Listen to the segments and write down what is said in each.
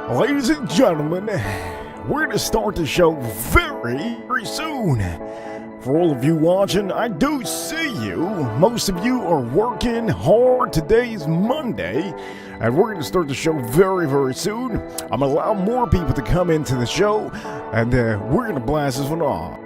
Ladies and gentlemen, we're going to start the show very soon. For all of you watching, I do see you. Most of you are working hard. Today's Monday, and we're going to start the show very soon. I'm going to allow more people to come into the show, and we're going to blast this one off.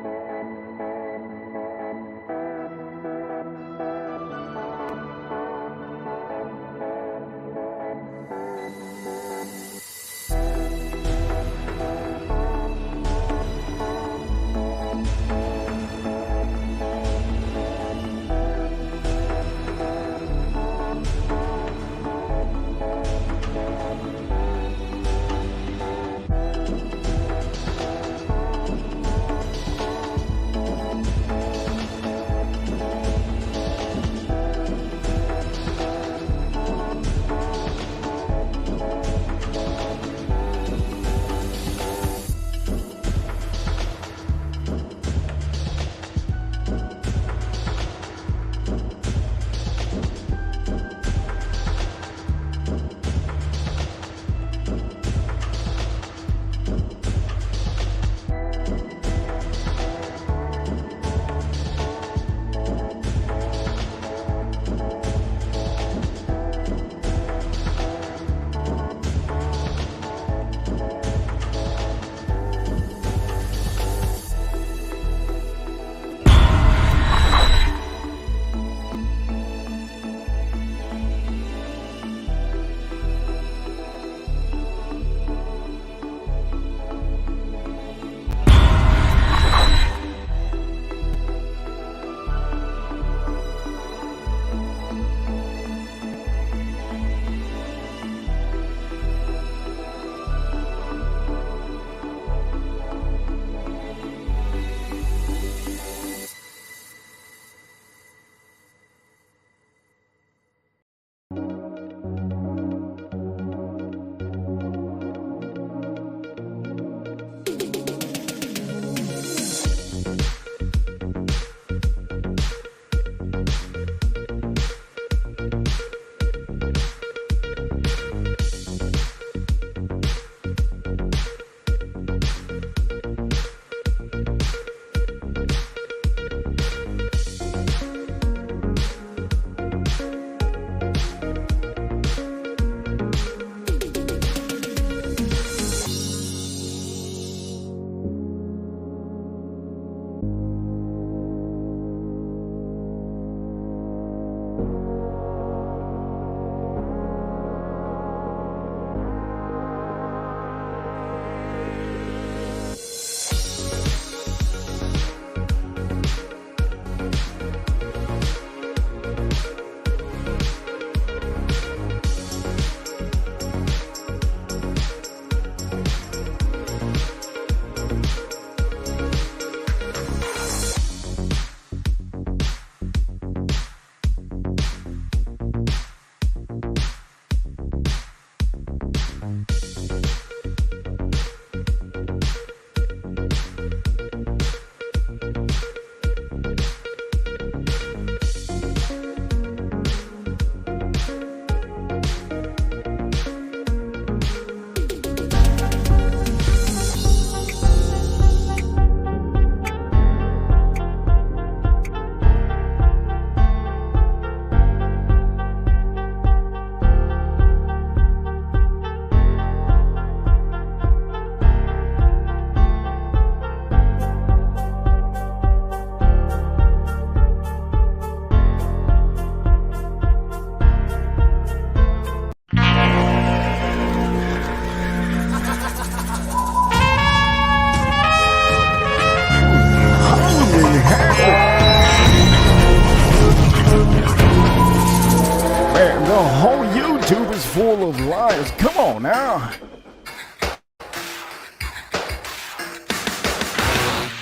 Full of lies. Come on now.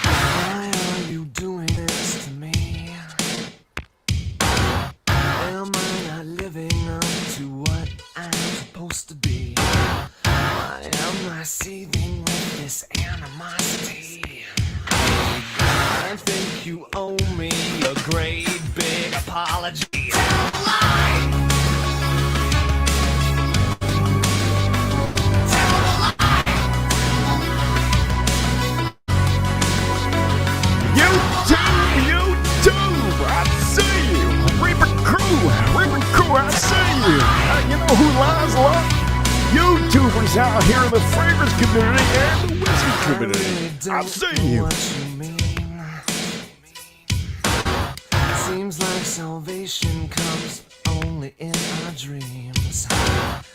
Why are you doing this to me? Am I not living up to what I'm supposed to be? Why am I seething with this animosity? I think you owe me a great big apology. Tell a lie! Tell a lie! YouTubers out here in the fragrance community and the whiskey I community. really I don't see know you. what you mean. Seems like salvation comes only in our dreams.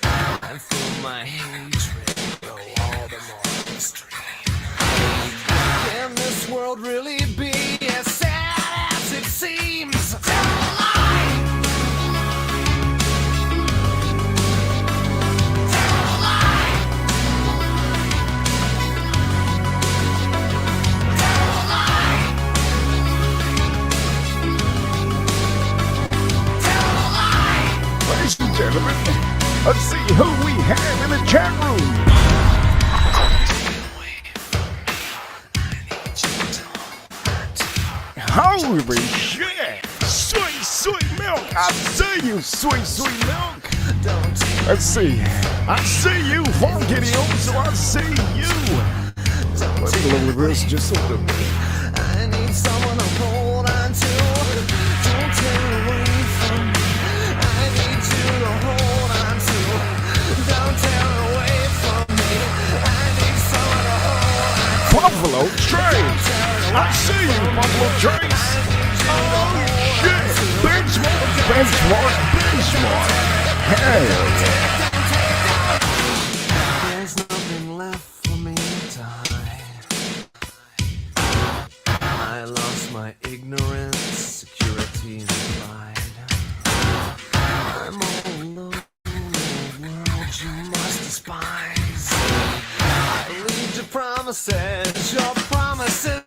I feel my hatred grow all the more extreme. Can this world really be as sad as it seems? Tell a lie! Tell a lie! Tell a lie! Tell a lie! Ladies and gentlemen, let's see who we have in the chat room. Holy shit! Sweet milk! I see you, sweet milk! Let's see. I see you, Funky so I see you. Let me lower this just a little bit. I need someone to hold on to. Don't tear away from me. I need you to hold on to. Don't tear away from me. I need someone to hold on to. Buffalo Trace! I see you, Buffalo Trace! Oh shit! Benchmark! Hell yeah! There's nothing left for me to hide. I lost my ignorance, security, and pride. I'm all alone in a world you must despise. I believed your promises, your promises.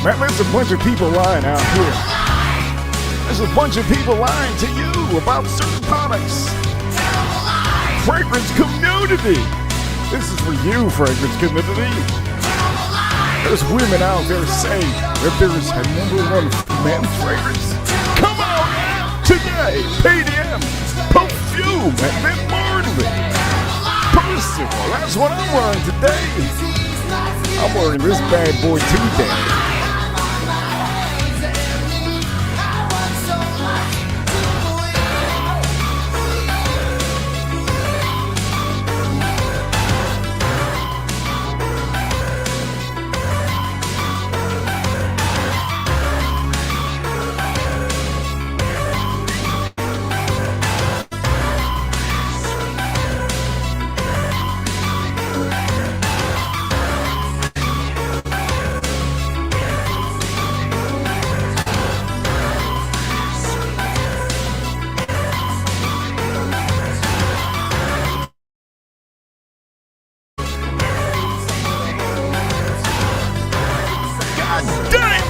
Man, there's a bunch of people lying out here. There's a bunch of people lying to you about certain products. Fragrance community! This is for you, fragrance community. There's women out there saying that there's a #1 men's fragrance. Come on! Today, PDM, perfume, and then Bourbon. Personal, that's what I'm wearing today. I'm wearing this bad boy today.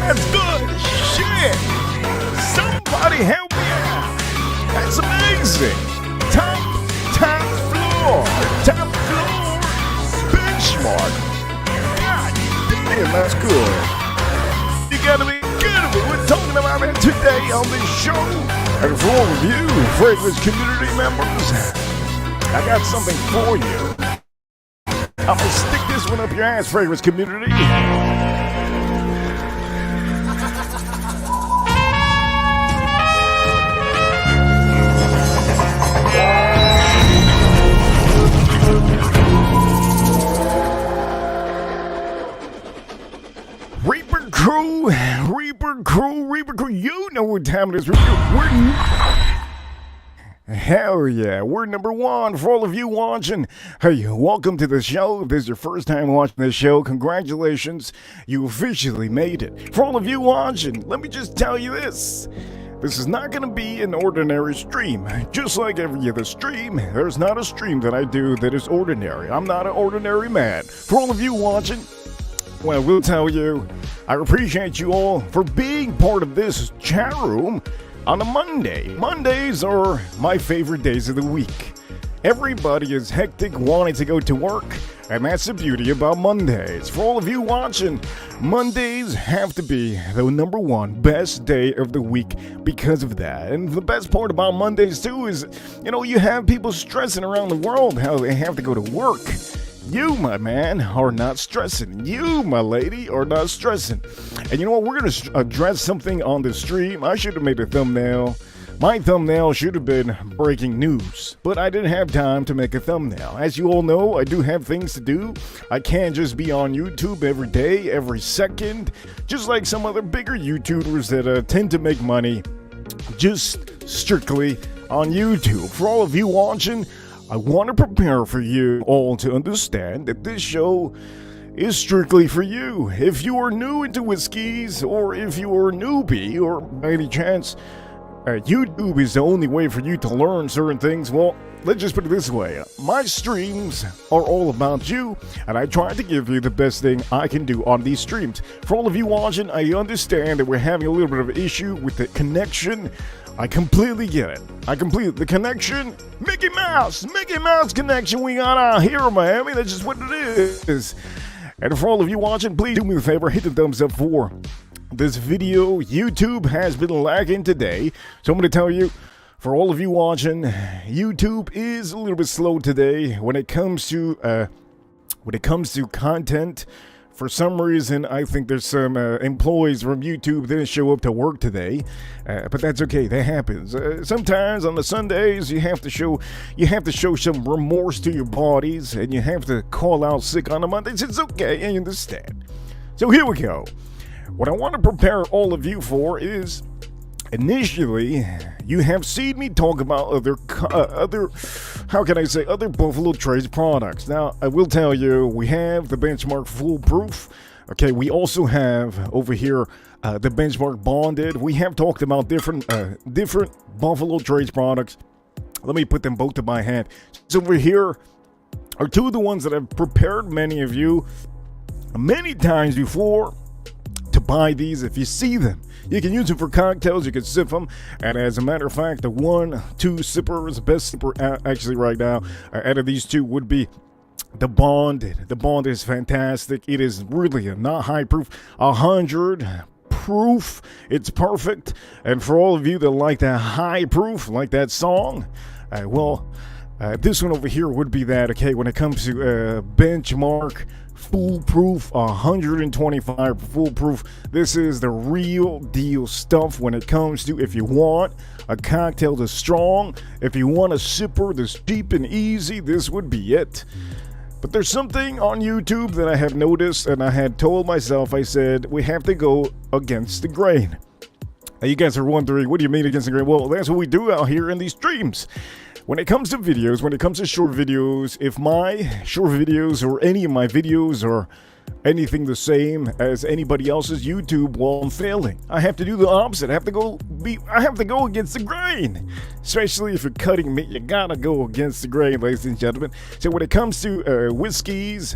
That's good shit! Somebody help me out! That's amazing! Top floor! Benchmark! God damn, that's good! You gotta be good at it! We're talking about it today on this show! And for all of you, fragrance community members, I got something for you. I'm gonna stick this one up your ass, fragrance community. Reaper Crew, you know what time it is. Hell yeah, we're #1 for all of you watching. Hey, welcome to the show. If this is your first time watching this show, congratulations, you officially made it. For all of you watching, let me just tell you this. This is not going to be an ordinary stream. Just like every other stream, there's not a stream that I do that is ordinary. I'm not an ordinary man. For all of you watching, well, I will tell you, I appreciate you all for being part of this chat room on a Monday. Mondays are my favorite days of the week. Everybody is hectic wanting to go to work, and that's the beauty about Mondays. For all of you watching, Mondays have to be the #1 best day of the week because of that. And the best part about Mondays too is, you have people stressing around the world how they have to go to work. You, my man, are not stressing. You, my lady, are not stressing. And you know what? We're going to address something on the stream. I should have made a thumbnail. My thumbnail should have been breaking news, but I didn't have time to make a thumbnail. As you all know, I do have things to do. I can't just be on YouTube every day, every second, just like some other bigger YouTubers that tend to make money just strictly on YouTube. For all of you watching, I want to prepare for you all to understand that this show is strictly for you. If you are new into whiskeys, or if you are a newbie, or by any chance, YouTube is the only way for you to learn certain things, well, let's just put it this way. My streams are all about you, and I try to give you the best thing I can do on these streams. For all of you watching, I understand that we're having a little bit of an issue with the connection. I completely get it. The connection, Mickey Mouse connection we got out here in Miami. That's just what it is. And for all of you watching, please do me a favor, hit the thumbs up for this video. YouTube has been lagging today, so I'm going to tell you, for all of you watching, YouTube is a little bit slow today when it comes to content. For some reason, I think there's some employees from YouTube that didn't show up to work today, but that's okay. That happens. Sometimes on the Sundays, you have to show some remorse to your bodies, and you have to call out sick on the Mondays. It's okay, I understand. So here we go. What I want to prepare all of you for is, initially, you have seen me talk about other Buffalo Trace products. Now, I will tell you, we have the Benchmark Foolproof. Okay, we also have over here the Benchmark Bonded. We have talked about different Buffalo Trace products. Let me put them both to my hand. So over here are two of the ones that I've prepared many of you many times before to buy these. If you see them, you can use them for cocktails, you can sip them, and as a matter of fact, the 1-2 sippers, best sipper actually right now out of these two would be the Bonded. The Bond is fantastic. It is really a not high proof, 100 proof. It's perfect. And for all of you that like that high proof, like that song, this one over here would be that. Okay, when it comes to Benchmark Foolproof, 125 foolproof. This is the real deal stuff when it comes to, if you want a cocktail that's strong, if you want a sipper that's cheap and easy, this would be it. But there's something on YouTube that I have noticed, and I had told myself, I said, we have to go against the grain. Now you guys are wondering, what do you mean against the grain? Well, that's what we do out here in these streams. When it comes to videos, when it comes to short videos, if my short videos or any of my videos are anything the same as anybody else's, YouTube, well, I'm failing. I have to do the opposite. I have to go against the grain. Especially if you're cutting meat, you gotta go against the grain, ladies and gentlemen. So when it comes to whiskeys,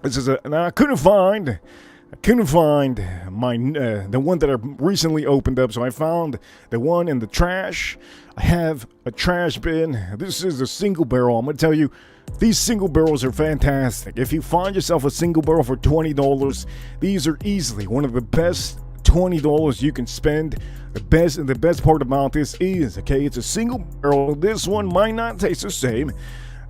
I couldn't find my the one that I recently opened up, so I found the one in the trash. I have a trash bin. This is a single barrel. I'm going to tell you, these single barrels are fantastic. If you find yourself a single barrel for $20, these are easily one of the best $20 you can spend. The best part about this is, okay, it's a single barrel. This one might not taste the same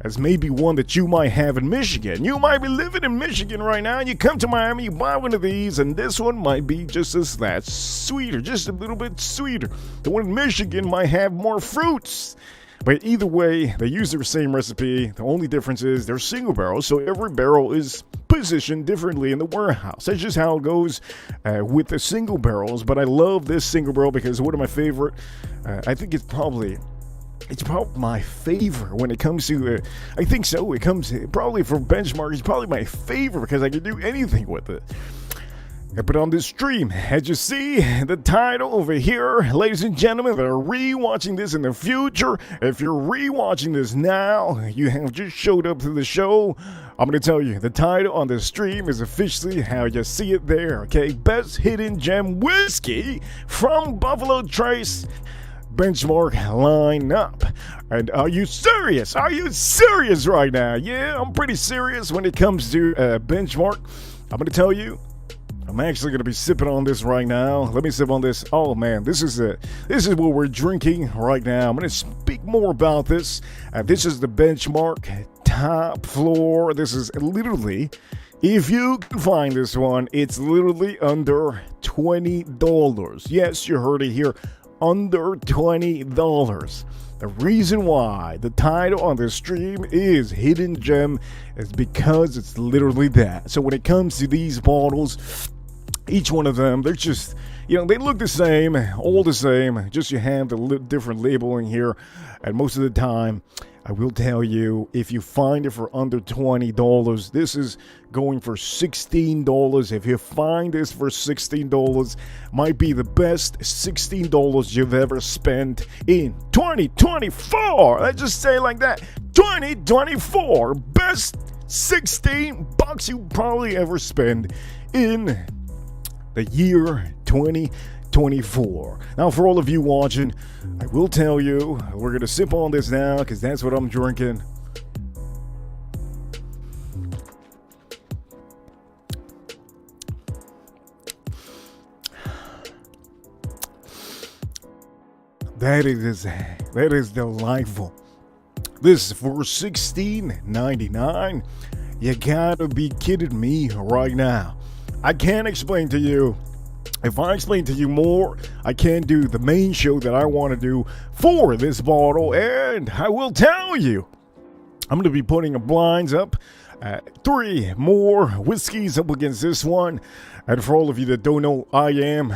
as maybe one that you might have in Michigan. You might be living in Michigan right now, and you come to Miami, you buy one of these, and this one might be just that sweeter, just a little bit sweeter. The one in Michigan might have more fruits. But either way, they use the same recipe. The only difference is they're single barrels, so every barrel is positioned differently in the warehouse. That's just how it goes with the single barrels. But I love this single barrel because one of my favorite, I think it's probably my favorite when it comes to, I think so, it comes probably from Benchmark. It's probably my favorite because I can do anything with it. But on this stream, as you see, the title over here, ladies and gentlemen that are re-watching this in the future, if you're re-watching this now, you have just showed up to the show, I'm going to tell you, the title on the stream is officially how you see it there, okay? Best Hidden Gem Whiskey from Buffalo Trace Benchmark lineup. And are you serious? Are you serious right now? Yeah, I'm pretty serious when it comes to Benchmark. I'm going to tell you, I'm actually going to be sipping on this right now. Let me sip on this. Oh man, this is what we're drinking right now. I'm going to speak more about this. This is the Benchmark top floor. This is literally, if you can find this one, it's literally under $20. Yes, you heard it here, under $20. The reason why the title on the stream is Hidden Gem is because it's literally that. So when it comes to these bottles, each one of them, they're just, they look the same, all the same, just you have the different labeling here. And most of the time, I will tell you, if you find it for under $20, this is going for $16. If you find this for $16, might be the best $16 you've ever spent in 2024. Let's just say it like that. 2024, best $16 you probably ever spend in the year 2024. Now, for all of you watching, I will tell you, we're going to sip on this now because that's what I'm drinking. That is delightful. This for $16.99. You gotta be kidding me right now. I can't explain to you. If I explain to you more, I can't do the main show that I want to do for this bottle. And I will tell you, I'm going to be putting a blinds up. 3 more whiskeys up against this one. And for all of you that don't know, I am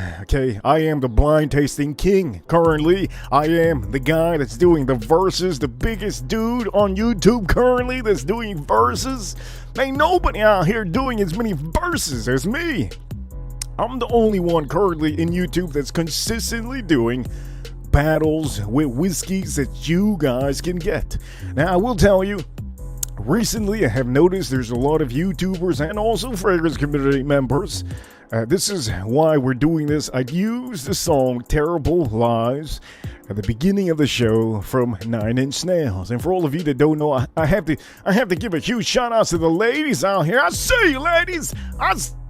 the blind tasting king currently. I am the guy that's doing the verses, the biggest dude on YouTube currently that's doing verses. Ain't nobody out here doing as many verses as me. I'm the only one currently in YouTube that's consistently doing battles with whiskeys that you guys can get. Now, I will tell you, recently I have noticed there's a lot of YouTubers and also fragrance community members. This is why we're doing this. I used the song Terrible Lies at the beginning of the show from 9 Inch Nails. And for all of you that don't know, I have to give a huge shout out to the ladies out here. I see you, ladies.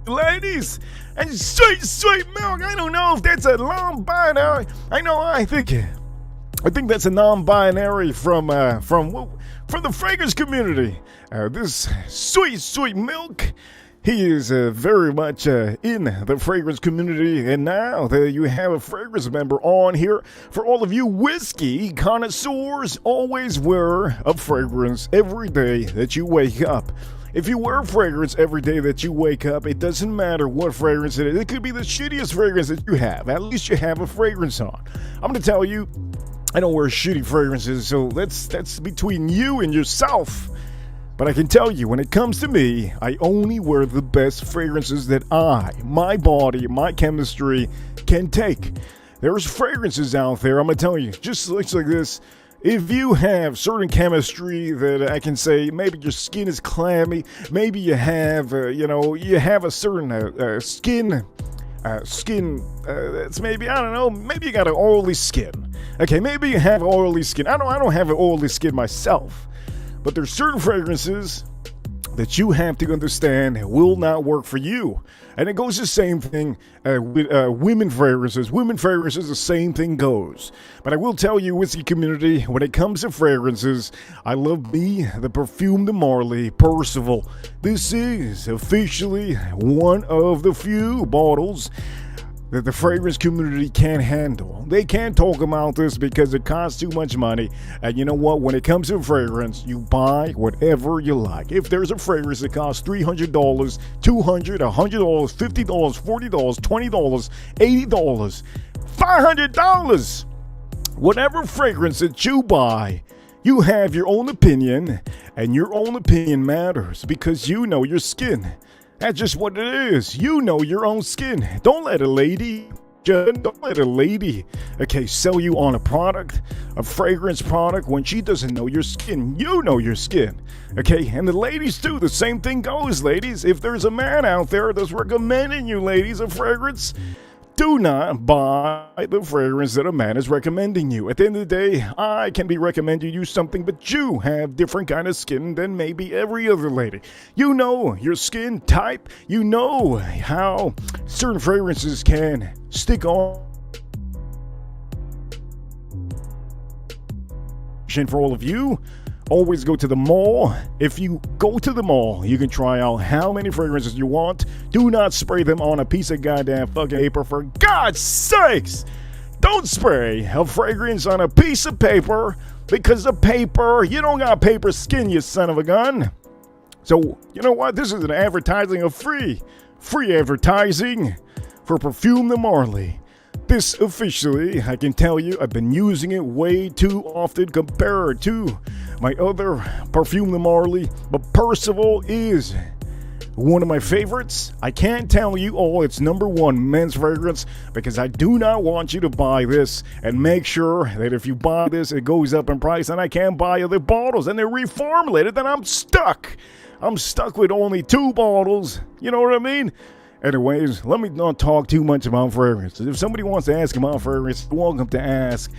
Ladies, and sweet milk. I don't know if that's a non-binary. I think that's a non-binary from the fragrance community. This sweet milk. He is very much in the fragrance community, and now that you have a fragrance member on here, for all of you whiskey connoisseurs, always wear a fragrance every day that you wake up. If you wear fragrance every day that you wake up, it doesn't matter what fragrance it is. It could be the shittiest fragrance that you have. At least you have a fragrance on. I'm going to tell you, I don't wear shitty fragrances, so that's between you and yourself. But I can tell you, when it comes to me, I only wear the best fragrances that my body, my chemistry can take. There's fragrances out there, I'm going to tell you, just looks like this. If you have certain chemistry that I can say, maybe your skin is clammy, maybe you have, you have a certain skin, that's maybe, I don't know, maybe you got an oily skin. Okay, maybe you have oily skin. I don't have an oily skin myself, but there's certain fragrances that you have to understand will not work for you. And it goes the same thing with women fragrances. Women fragrances, the same thing goes. But I will tell you, whiskey community, when it comes to fragrances, I love me, the Perfume de Marley Percival. This is officially one of the few bottles that the fragrance community can't handle. They can't talk about this because it costs too much money. And you know what? When it comes to fragrance, you buy whatever you like. If there's a fragrance that costs $300, $200, $100, $50, $40, $20, $80, $500, whatever fragrance that you buy, you have your own opinion, and your own opinion matters because you know your skin. That's just what it is. You know your own skin. Don't let a lady, sell you on a product, a fragrance product, when she doesn't know your skin. You know your skin. Okay, and the ladies too, the same thing goes, ladies. If there's a man out there that's recommending you, ladies, a fragrance, do not buy the fragrance that a man is recommending you. At the end of the day, I can be recommending you something, but you have different kind of skin than maybe every other lady. You know your skin type. You know how certain fragrances can stick on. For all of you always go to the mall. If you go to the mall, you can try out how many fragrances you want. Do not spray them on a piece of goddamn fucking paper, for God's sakes. Don't spray a fragrance on a piece of paper, because the paper, you don't got paper skin, you son of a gun. So, you know what? This is an advertising of free advertising for Perfume de Marly. This officially, I can tell you, I've been using it way too often compared to my other Perfume de Marly, but Percival is one of my favorites. I can't tell you all it's #1 men's fragrance, because I do not want you to buy this and make sure that if you buy this, it goes up in price and I can't buy other bottles and they're reformulated, then I'm stuck. I'm stuck with only 2 bottles. You know what I mean? Anyways, let me not talk too much about fragrances. If somebody wants to ask about fragrances, welcome to ask.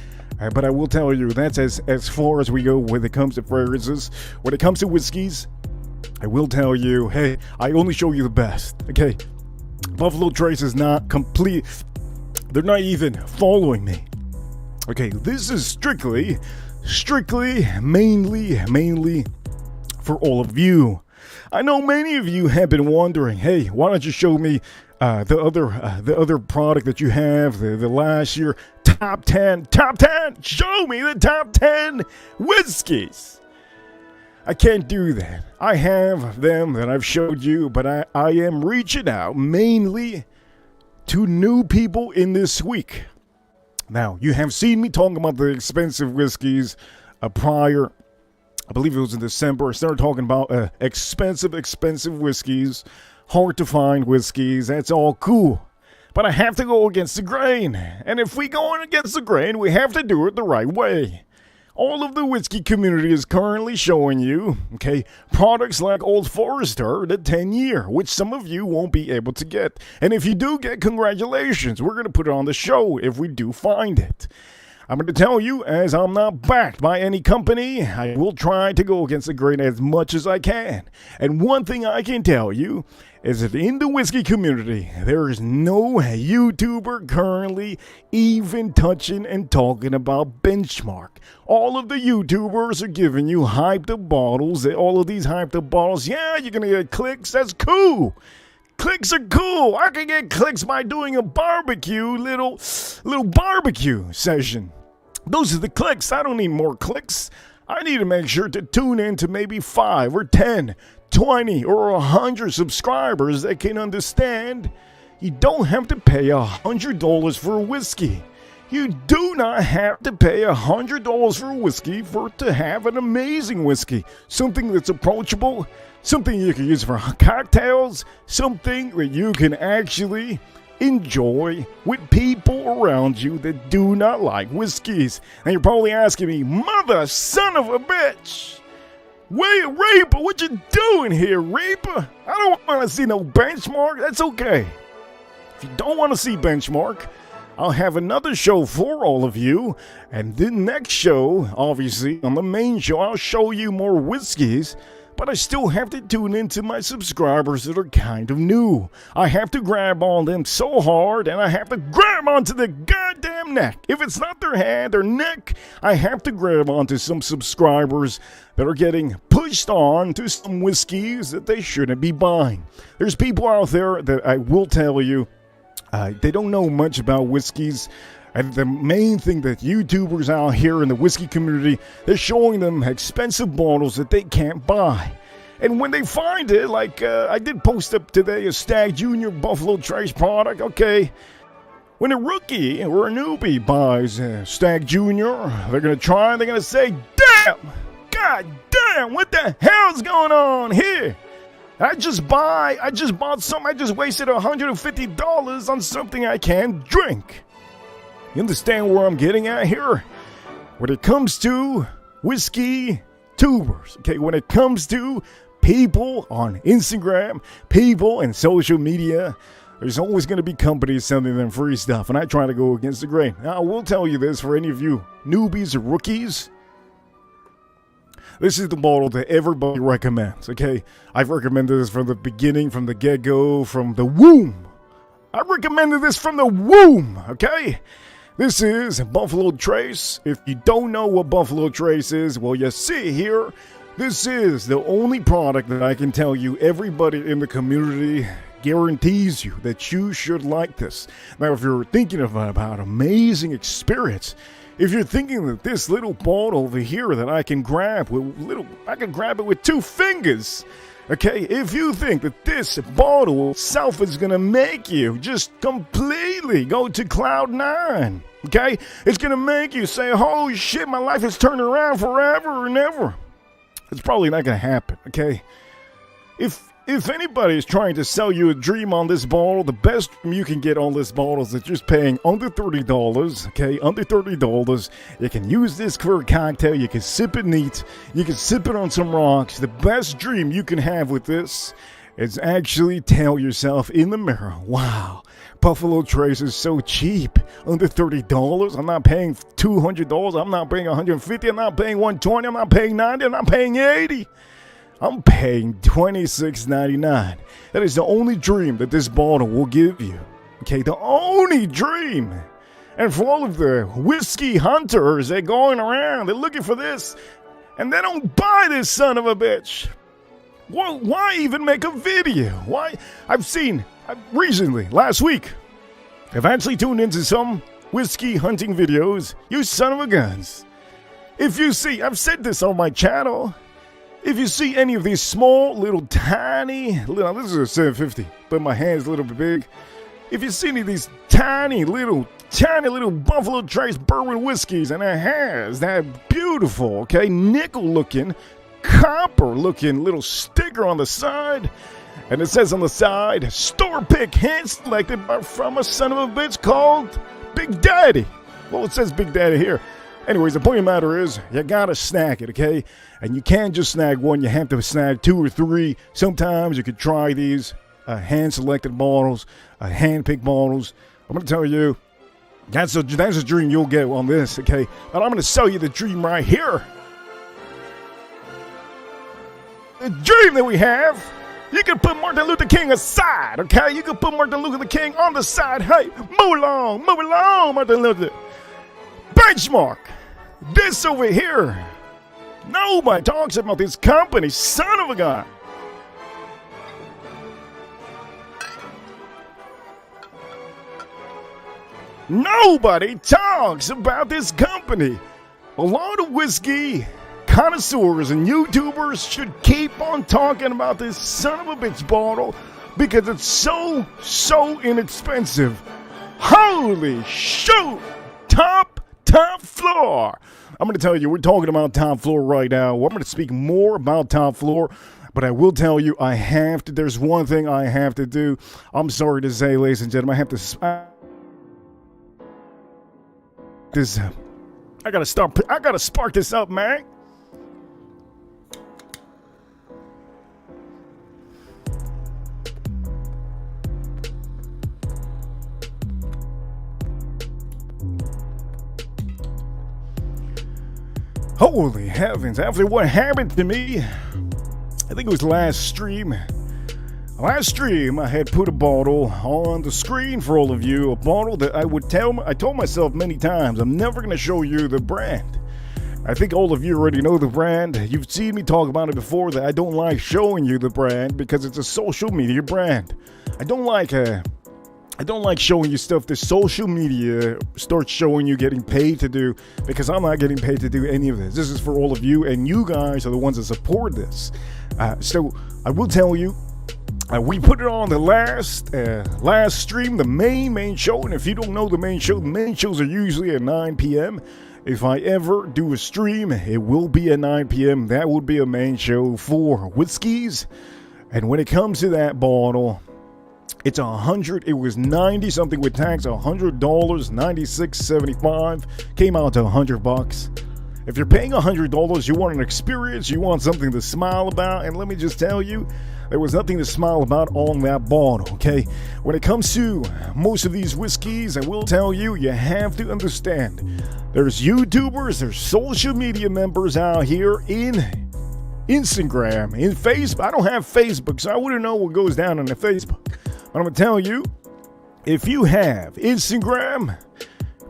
But I will tell you, that's as far as we go when it comes to fragrances. When it comes to whiskeys, I will tell you, hey, I only show you the best, okay? Buffalo Trace is not complete. They're not even following me. Okay, this is strictly, mainly for all of you. I know many of you have been wondering, hey, why don't you show me the other product that you have, the last year top 10, show me the top 10 whiskeys. I can't do that. I have them that I've showed you, but I am reaching out mainly to new people in this week. Now, you have seen me talking about the expensive whiskeys prior. I believe it was in December. I started talking about expensive whiskeys, hard to find whiskeys. That's all cool. But I have to go against the grain. And if we go against the grain, we have to do it the right way. All of the whiskey community is currently showing you, okay, products like Old Forester, the 10-year, which some of you won't be able to get. And if you do get, congratulations. We're going to put it on the show if we do find it. I'm going to tell you, as I'm not backed by any company, I will try to go against the grain as much as I can. And one thing I can tell you is that in the whiskey community, there is no YouTuber currently even touching and talking about benchmark. All of the YouTubers are giving you hyped up bottles. All of these hyped up bottles, yeah, you're going to get clicks. That's cool. Clicks are cool. I can get clicks by doing a barbecue, little barbecue session. Those are the clicks. I don't need more clicks. I need to make sure to tune in to maybe 5 or 10, 20 or 100 subscribers that can understand you don't have to pay $100 for a whiskey. You do not have to pay $100 for a whiskey to have an amazing whiskey. Something that's approachable, something you can use for cocktails, something that you can actually enjoy with people around you that do not like whiskeys. And you're probably asking me, mother, son of a bitch. Wait, Reaper, what you doing here, Reaper? I don't want to see no benchmark. That's okay. If you don't want to see benchmark, I'll have another show for all of you. And the next show, obviously, on the main show, I'll show you more whiskeys. But I still have to tune into my subscribers that are kind of new. I have to grab on them so hard, and I have to grab onto the goddamn neck. If it's not their hand or neck, I have to grab onto some subscribers that are getting pushed on to some whiskeys that they shouldn't be buying. There's people out there that I will tell you, they don't know much about whiskeys. And the main thing that YouTubers out here in the whiskey community, they're showing them expensive bottles that they can't buy. And when they find it, like I did post up today a Stag Junior Buffalo Trace product, okay. When a rookie or a newbie buys Stag Junior, they're going to try and they're going to say, damn, god damn, what the hell's going on here? I just bought something, I just wasted $150 on something I can't drink. You understand where I'm getting at here? When it comes to whiskey tubers, okay, when it comes to people on Instagram, people in social media, there's always going to be companies sending them free stuff, and I try to go against the grain. Now, I will tell you this for any of you newbies or rookies. This is the bottle that everybody recommends, okay? I've recommended this from the beginning, from the get-go, from the womb. I recommended this from the womb, okay? This is Buffalo Trace. If you don't know what Buffalo Trace is, well, you see here, this is the only product that I can tell you everybody in the community guarantees you that you should like this. Now, if you're thinking about amazing experience, if you're thinking that this little bottle over here that I can grab it with 2 fingers. Okay, if you think that this bottle itself is gonna make you just completely go to cloud 9, okay, it's gonna make you say, holy shit, my life is turning around forever and ever. It's probably not gonna happen, okay? If anybody is trying to sell you a dream on this bottle, the best you can get on this bottle is that you're just paying under $30, okay? Under $30. You can use this for a cocktail. You can sip it neat. You can sip it on some rocks. The best dream you can have with this is actually tell yourself in the mirror, wow, Buffalo Trace is so cheap. Under $30. I'm not paying $200. I'm not paying $150. I'm not paying $120. I'm not paying $90. I'm not paying $80. I'm paying $26.99. That is the only dream that this bottle will give you. Okay, the only dream. And for all of the whiskey hunters, they're going around, they're looking for this, and they don't buy this son of a bitch. Well, why even make a video? Why? Recently, last week, I've actually tuned into some whiskey hunting videos. You son of a guns. If you see, I've said this on my channel. If you see any of these small, this is a 750, but my hand's a little bit big. If you see any of these tiny little Buffalo Trace bourbon whiskeys, and it has that beautiful, okay, nickel-looking, copper-looking little sticker on the side, and it says on the side, store pick, hand-selected from a son of a bitch called Big Daddy. Well, it says Big Daddy here. Anyways, the point of the matter is, you gotta snag it, okay? And you can't just snag one, you have to snag 2 or 3. Sometimes you could try these hand-selected bottles, hand-picked bottles. I'm gonna tell you, that's a dream you'll get on this, okay? And I'm gonna sell you the dream right here. The dream that we have, you can put Martin Luther King aside, okay? You can put Martin Luther King on the side. Hey, move along, Martin Luther. Benchmark. This over here. Nobody talks about this company, son of a gun. Nobody talks about this company. A lot of whiskey connoisseurs and YouTubers should keep on talking about this son of a bitch bottle because it's so inexpensive. Holy shoot! Top floor. I'm going to tell you, we're talking about top floor right now. I'm going to speak more about top floor, but I will tell you, there's one thing I have to do. I'm sorry to say, ladies and gentlemen, I gotta spark this up, man. Holy heavens, after what happened to me, I think it was last stream, I had put a bottle on the screen for all of you, a bottle that I told myself many times, I'm never going to show you the brand. I think all of you already know the brand. You've seen me talk about it before, that I don't like showing you the brand because it's a social media brand. I don't like showing you stuff that social media starts showing you getting paid to do, because I'm not getting paid to do any of this. This is for all of you, and you guys are the ones that support this. So I will tell you, we put it on the last stream, the main show, and if you don't know the main shows are usually at 9 p.m. If I ever do a stream, it will be at 9 p.m. That would be a main show for whiskeys. And when it comes to that bottle, it's it was 90 something with tax, $100, $96.75, came out to $100. If you're paying $100, you want an experience, you want something to smile about, and let me just tell you, there was nothing to smile about on that bottle, okay? When it comes to most of these whiskeys, I will tell you, you have to understand, there's YouTubers, there's social media members out here in Instagram, in Facebook. I don't have Facebook, so I wouldn't know what goes down on the Facebook. But I'm going to tell you, if you have Instagram,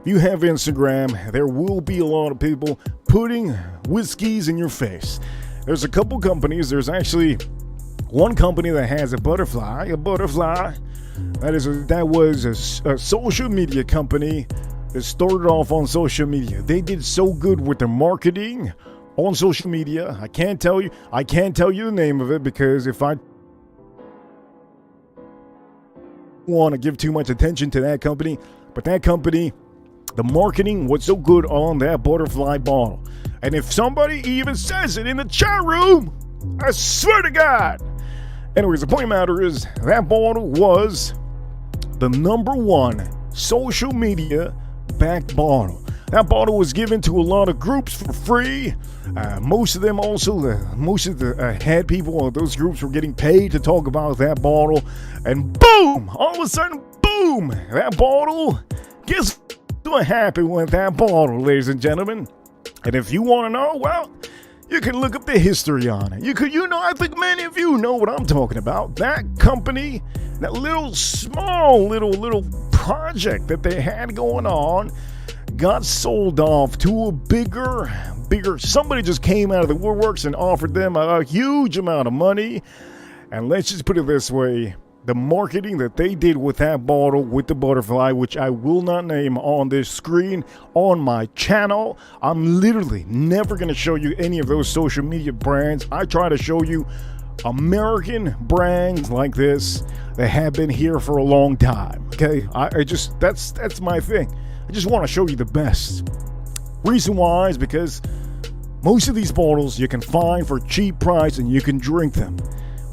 if you have Instagram, there will be a lot of people putting whiskeys in your face. There's a couple companies. There's actually one company that has a butterfly. That was a social media company that started off on social media. They did so good with their marketing on social media. I can't tell you the name of it, because if I want to give too much attention to that company, but that company, the marketing was so good on that butterfly bottle. And if somebody even says it in the chat room, I swear to God. Anyways, the point of the matter is that bottle was the #1 social media backed bottle. That bottle was given to a lot of groups for free. Most of them also, most of the head people of those groups were getting paid to talk about that bottle. And boom! All of a sudden, boom! That bottle, guess what happened with that bottle, ladies and gentlemen? And if you want to know, well, you can look up the history on it. I think many of you know what I'm talking about. That company, that small little project that they had going on, got sold off to a bigger, somebody just came out of the woodworks and offered them a huge amount of money. And let's just put it this way, the marketing that they did with that bottle, with the butterfly, which I will not name on this screen on my channel. I'm literally never going to show you any of those social media brands. I try to show you American brands like this that have been here for a long time. Okay, that's my thing. I just want to show you the best. Reason why is because most of these bottles you can find for a cheap price and you can drink them.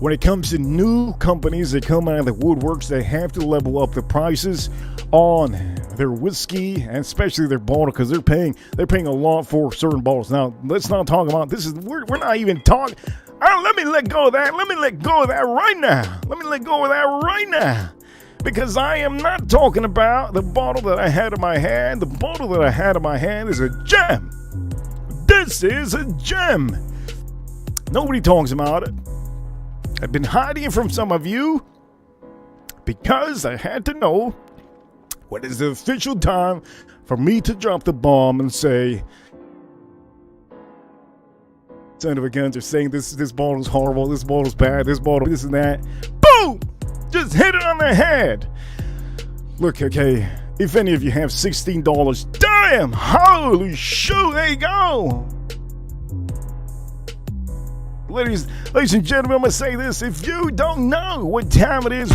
When it comes to new companies that come out of the woodworks, they have to level up the prices on their whiskey and especially their bottle, because they're paying a lot for certain bottles. Now, let's not talk about this. We're not even talking. Let me let go of that. Let me let go of that right now. Because I am not talking about the bottle that I had in my hand. The bottle that I had in my hand is a gem. This is a gem. Nobody talks about it. I've been hiding it from some of you because I had to know when is the official time for me to drop the bomb and say, son of a guns are saying this bottle's horrible, this bottle's bad, this bottle, this and that. Boom! Just hit it on the head. Look, okay, if any of you have $16, damn, holy shoot, there you go. Ladies and gentlemen, I'm going to say this. If you don't know what time it is,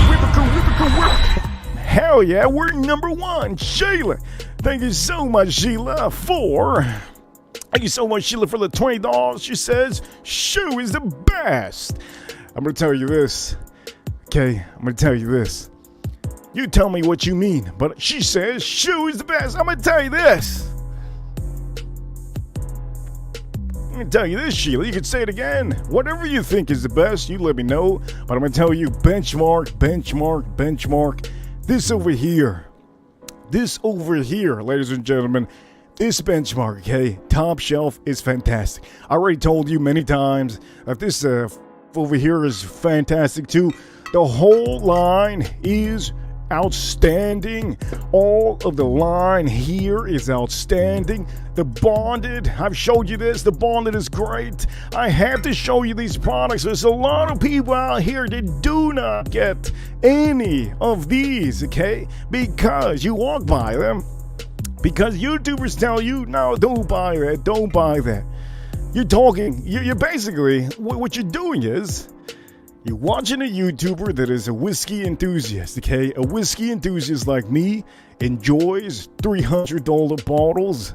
hell yeah, we're #1. Sheila, thank you so much, Sheila, for the $20. She says, Shoe is the best. I'm going to tell you this. Okay, I'm going to tell you this. You tell me what you mean, but she says, Shoe is the best. I'm going to tell you this. I'm going to tell you this, Sheila. You can say it again. Whatever you think is the best, you let me know. But I'm going to tell you, benchmark. This over here, ladies and gentlemen. This benchmark, okay, top shelf is fantastic. I already told you many times that this over here is fantastic too. The whole line is outstanding. All of the line here is outstanding. The bonded, I've showed you this, the bonded is great. I have to show you these products. There's a lot of people out here that do not get any of these, okay, because you walk by them, because YouTubers tell you, no, don't buy that. You're basically, what you're doing is, you're watching a YouTuber that is a whiskey enthusiast, okay? A whiskey enthusiast like me enjoys $300 bottles,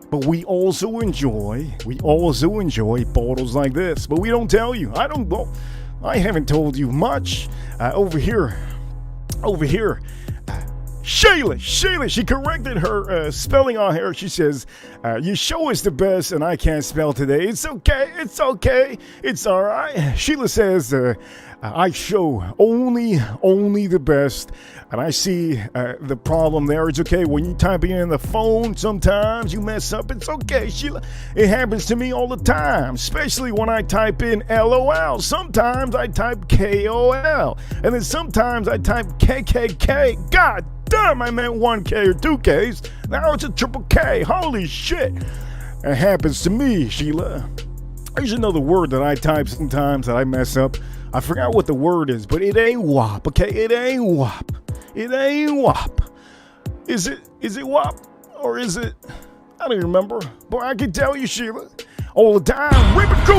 but we also enjoy bottles like this. But we don't tell you. I haven't told you much. Over here. Shayla, she corrected her spelling on here. She says, you show us the best and I can't spell today. It's okay, it's all right. Sheila says, I show only the best. And I see the problem there. It's okay. When you type in the phone, sometimes you mess up. It's okay, Sheila. It happens to me all the time, especially when I type in LOL. Sometimes I type KOL. And then sometimes I type KKK. God damn, I meant 1K or 2Ks. Now it's a triple K. Holy shit. It happens to me, Sheila. There's another word that I type sometimes that I mess up. I forgot what the word is, but it ain't WAP, okay? It ain't WAP. It ain't WAP. Is it WAP? Or is it... I don't remember. But I can tell you, Sheila, all the time, rip it, go,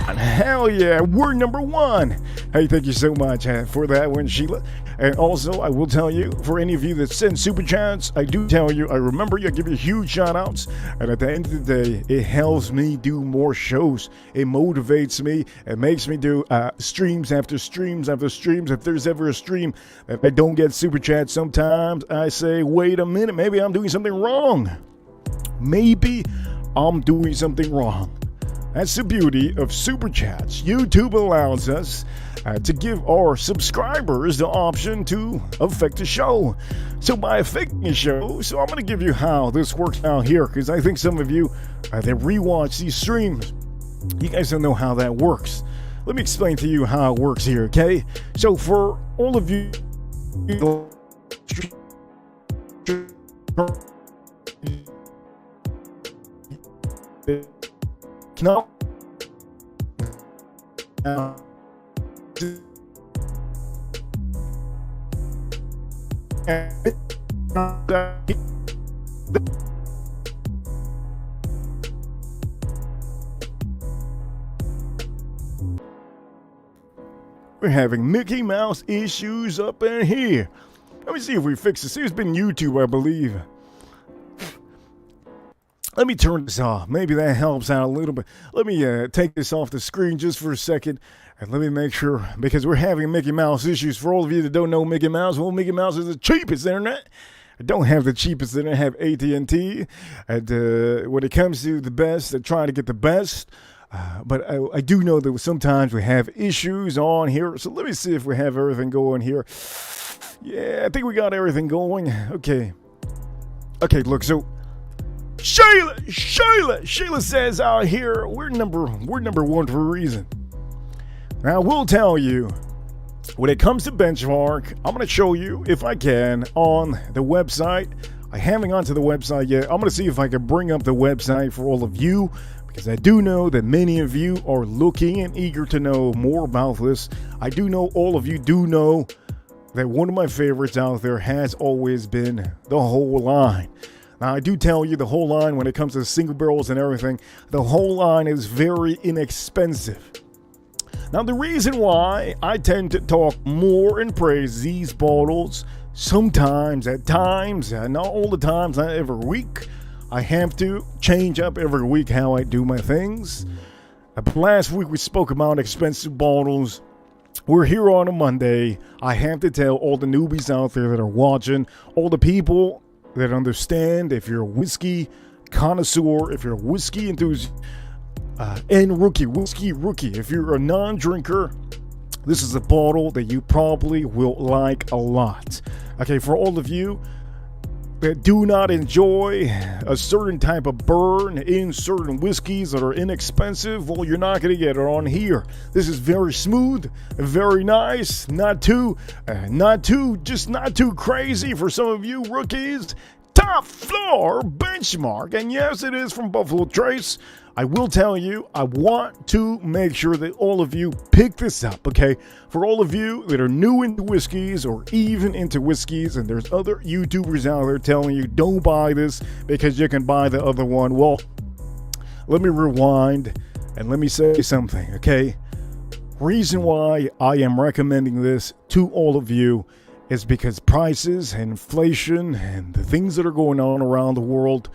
and hell yeah, we're number one. Hey, thank you so much for that one, Sheila. And also, I will tell you, for any of you that send super chats, I do tell you, I remember you, I give you huge shout outs. And at the end of the day, it helps me do more shows. It motivates me. It makes me do streams after streams after streams. If there's ever a stream that I don't get super chats, sometimes I say, wait a minute, maybe I'm doing something wrong. Maybe I'm doing something wrong. That's the beauty of super chats. YouTube allows us to give our subscribers the option to affect the show. So by affecting the show, so I'm going to give you how this works out here, because I think some of you that rewatch these streams, you guys don't know how that works. Let me explain to you how it works here, okay? So for all of you, no. We're having Mickey Mouse issues up in here. Let me see if we fix this. It's been YouTube, I believe. Let me turn this off. Maybe that helps out a little bit. Let me take this off the screen just for a second. And let me make sure, because we're having Mickey Mouse issues. For all of you that don't know Mickey Mouse, well, Mickey Mouse is the cheapest internet. I don't have the cheapest internet. I have AT&T. And when it comes to the best, I try to get the best. But I do know that sometimes we have issues on here. So let me see if we have everything going here. Yeah, I think we got everything going. Okay, look, so... Sheila says out here, we're number one for a reason. Now, we'll tell you, when it comes to benchmark, I'm going to show you, if I can, on the website. I haven't gone to the website yet. I'm going to see if I can bring up the website for all of you, because I do know that many of you are looking and eager to know more about this. I do know all of you do know that one of my favorites out there has always been the whole line. Now, I do tell you the whole line, when it comes to single barrels and everything, the whole line is very inexpensive. Now, the reason why I tend to talk more and praise these bottles, sometimes, at times, not all the times, not every week, I have to change up every week how I do my things. Last week we spoke about expensive bottles. We're here on a Monday. I have to tell all the newbies out there that are watching, all the people that understand, if you're a whiskey connoisseur, if you're a whiskey enthusiast, and whiskey rookie, if you're a non-drinker, this is a bottle that you probably will like a lot. Okay, for all of you that do not enjoy a certain type of burn in certain whiskeys that are inexpensive, well, you're not going to get it on here. This is very smooth, very nice, not too crazy for some of you rookies. Top floor benchmark, and yes, it is from Buffalo Trace. I will tell you, I want to make sure that all of you pick this up, okay? For all of you that are new into whiskeys or even into whiskeys, and there's other YouTubers out there telling you don't buy this because you can buy the other one. Well, let me rewind and let me say something, okay? Reason why I am recommending this to all of you is because prices and inflation and the things that are going on around the world,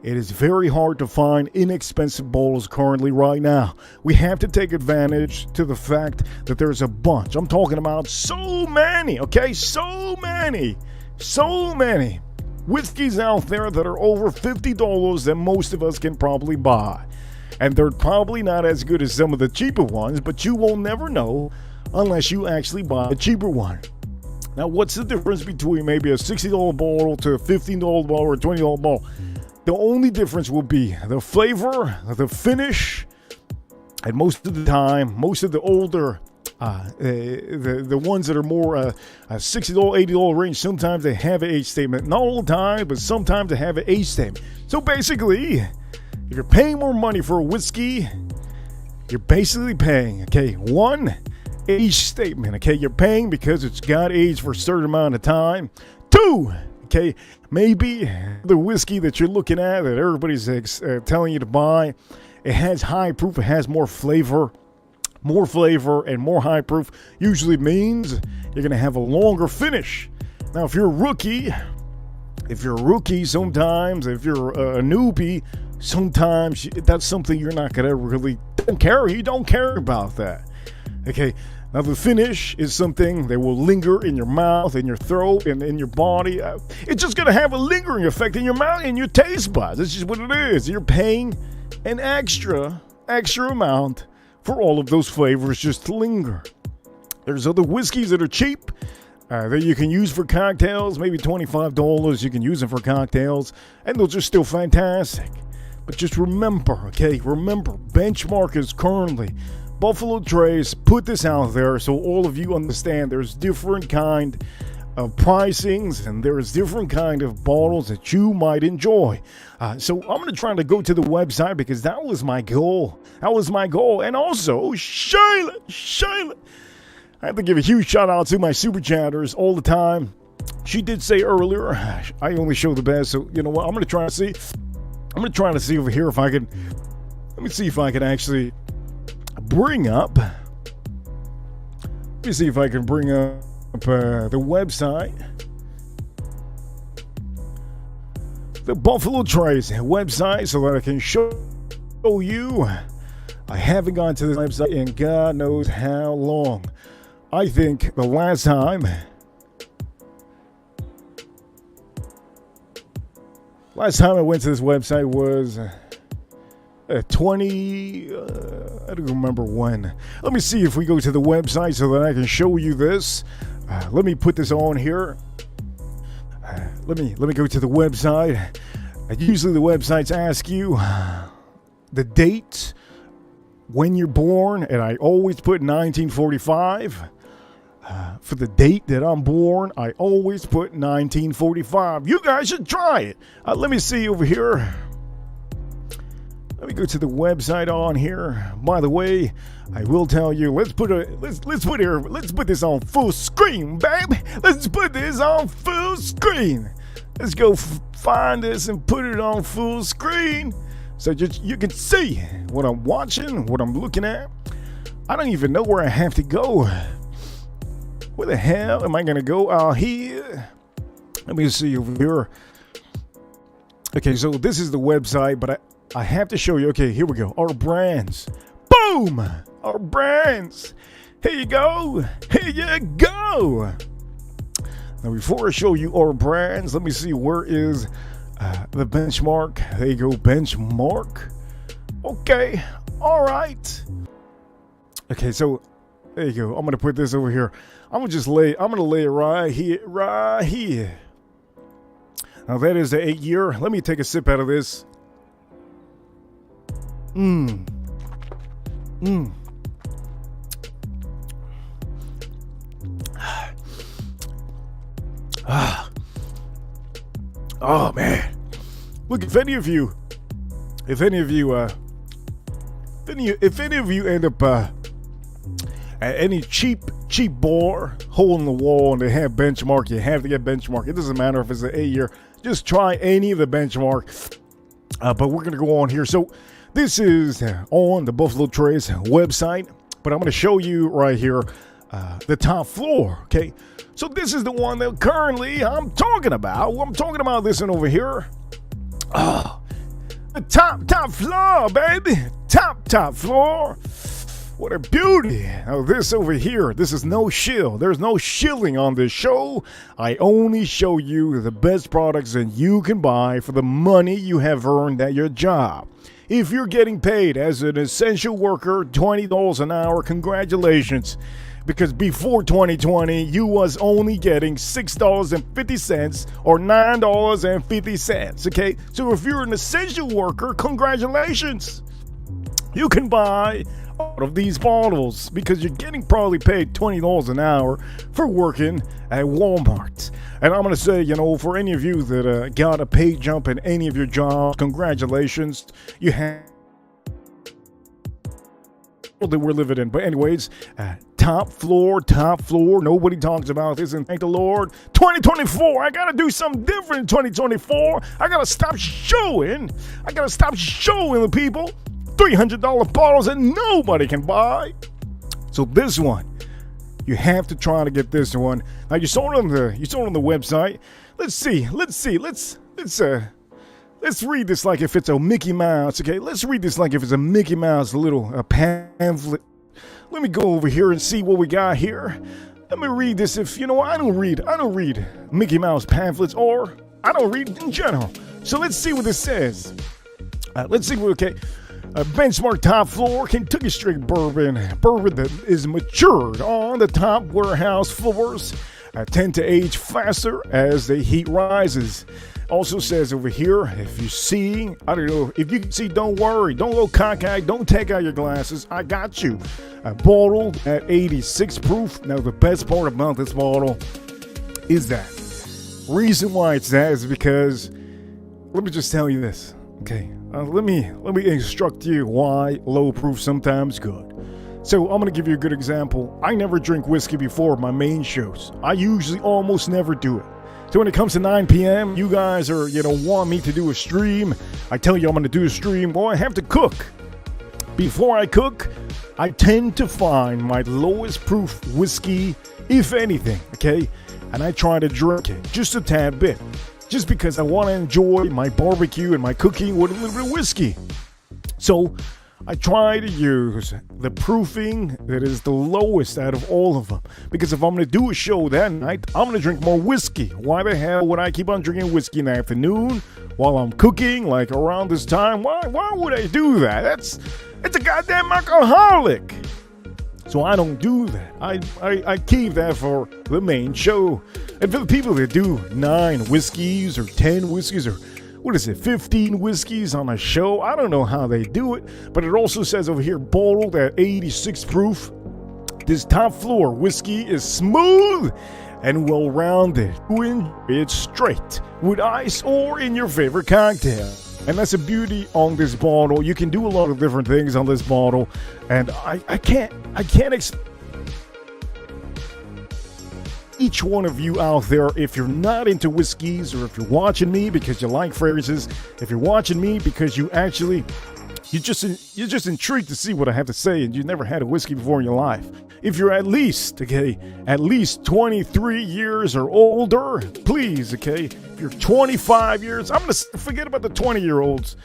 it is very hard to find inexpensive bottles currently right now. We have to take advantage to the fact that there's a bunch. I'm talking about so many, okay? So many whiskeys out there that are over $50 that most of us can probably buy. And they're probably not as good as some of the cheaper ones, but you will never know unless you actually buy a cheaper one. Now, what's the difference between maybe a $60 bottle to a $15 bottle or a $20 bottle? The only difference will be the flavor, the finish, and most of the time, most of the older The ones that are more $60, $80 range, sometimes they have an age statement. Not all the time, but sometimes they have an age statement. So basically, if you're paying more money for a whiskey, you're basically paying, okay, one, age statement, okay? You're paying because it's got age for a certain amount of time. Two, okay, maybe the whiskey that you're looking at that everybody's telling you to buy, it has high proof, it has more flavor. More flavor and more high proof usually means you're going to have a longer finish. Now, if you're a rookie, sometimes, if you're a newbie, sometimes that's something you're not going to really you don't care about that. Okay, now the finish is something that will linger in your mouth, in your throat, and in your body. It's just going to have a lingering effect in your mouth and your taste buds. That's just what it is. You're paying an extra amount for all of those flavors just to linger. There's other whiskeys that are cheap that you can use for cocktails, maybe $25. You can use them for cocktails, and those are still fantastic. But just remember, Benchmark is currently Buffalo Trace. Put this out there so all of you understand there's different kind of pricings and there's different kind of bottles that you might enjoy. So I'm going to try to go to the website because that was my goal. And also, Shayla. I have to give a huge shout out to my super chatters all the time. She did say earlier, I only show the best. So you know what? I'm going to try to see over here if I can. Let me see if I can actually bring up. Let me see if I can bring up the website, the Buffalo Trace website, so that I can show you. I haven't gone to this website in God knows how long. I think the last time I went to this website was 20, I don't remember when. Let me see if we go to the website so that I can show you this. Let me put this on here. Let me go to the website. Usually the websites ask you the date when you're born, and I always put 1945. For the date that I'm born, I always put 1945. You guys should try it. Let me see over here. Let me go to the website on here. By the way, I will tell you, let's put this on full screen, baby. Let's put this on full screen. Let's go find this and put it on full screen so you can see what I'm watching, what I'm looking at. I don't even know where I have to go. Where the hell am I gonna go out here? Let me see over here. Okay, so this is the website, but I have to show you. Okay, here we go. Our brands. Boom! Our brands. Here you go. Now, before I show you our brands, let me see, where is the benchmark? There you go, benchmark. Okay, all right. Okay, so there you go. I'm gonna put this over here. I'm gonna lay it right here. Now that is the 8-year. Let me take a sip out of this. Oh man. Look, if any of you end up at any cheap bar, hole in the wall, and they have benchmark, you have to get benchmark. It doesn't matter if it's an 8-year. Just try any of the benchmark. But we're gonna go on here. So this is on the Buffalo Trace website, but I'm gonna show you right here the top floor. Okay, so this is the one that currently I'm talking about. I'm talking about this one over here. The top floor, baby. Top floor. What a beauty. Now this over here, this is no shill. There's no shilling on this show. I only show you the best products that you can buy for the money you have earned at your job. If you're getting paid as an essential worker, $20 an hour, congratulations. Because before 2020, you was only getting $6.50 or $9.50, okay? So if you're an essential worker, congratulations. You can buy of these bottles because you're getting probably paid $20 an hour for working at Walmart. And I'm going to say, for any of you that got a pay jump in any of your jobs, congratulations. You have that we're living in. But anyways, top floor. Nobody talks about this, and thank the Lord. 2024, I gotta do something different in 2024. I gotta stop showing the people $300 bottles that nobody can buy. So this one, you have to try to get this one. Now you saw it on the website. Let's read this like if it's a Mickey Mouse, okay? Let's read this like if it's a Mickey Mouse little pamphlet. Let me go over here and see what we got here. Let me read this. If I don't read Mickey Mouse pamphlets, or I don't read in general. So let's see what this says. Benchmark top floor Kentucky straight bourbon that is matured on the top warehouse floors tend to age faster as the heat rises. Also says over here, if you can see, don't worry, don't go cockeyed, don't take out your glasses, I got you. Bottled at 86 proof. Now the best part about this bottle is that. Reason why it's that is because, let me just tell you this, okay? Let me instruct you why low proof sometimes good. So I'm gonna give you a good example. I never drink whiskey before my main shows. I usually almost never do it. So when it comes to 9 p.m., you guys are, want me to do a stream. I tell you I'm going to do a stream. Well, I have to cook. Before I cook, I tend to find my lowest proof whiskey, if anything, okay? And I try to drink it just a tad bit. Just because I want to enjoy my barbecue and my cooking with a little bit of whiskey. So I try to use the proofing that is the lowest out of all of them. Because if I'm going to do a show that night, I'm going to drink more whiskey. Why the hell would I keep on drinking whiskey in the afternoon while I'm cooking, like around this time? Why would I do that? It's a goddamn alcoholic. So I don't do that. I keep that for the main show. And for the people that do 9 whiskeys or 10 whiskeys or 15 whiskeys on a show? I don't know how they do it, but it also says over here, bottled at 86 proof. This top floor whiskey is smooth and well-rounded. It's straight with ice or in your favorite cocktail. And that's a beauty on this bottle. You can do a lot of different things on this bottle, and I can't each one of you out there, if you're not into whiskeys, or if you're watching me because you like fragrances, if you're watching me because you're just intrigued to see what I have to say, and you've never had a whiskey before in your life. If you're at least 23 years or older, please, okay? If you're 25 years, I'm gonna forget about the 20-year-olds.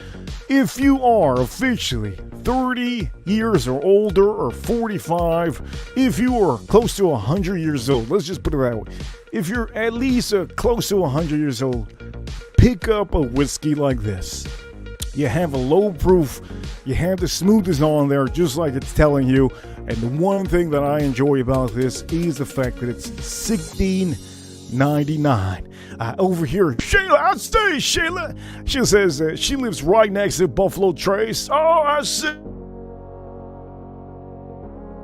If you are officially 30 years or older, or 45, if you are close to 100 years old, let's just put it that way. If you're at least close to 100 years old, pick up a whiskey like this. You have a low proof, you have the smoothness on there, just like it's telling you. And the one thing that I enjoy about this is the fact that it's $16.99. Over here, Shayla, I'll stay, Shayla. She says she lives right next to Buffalo Trace. Oh, I see.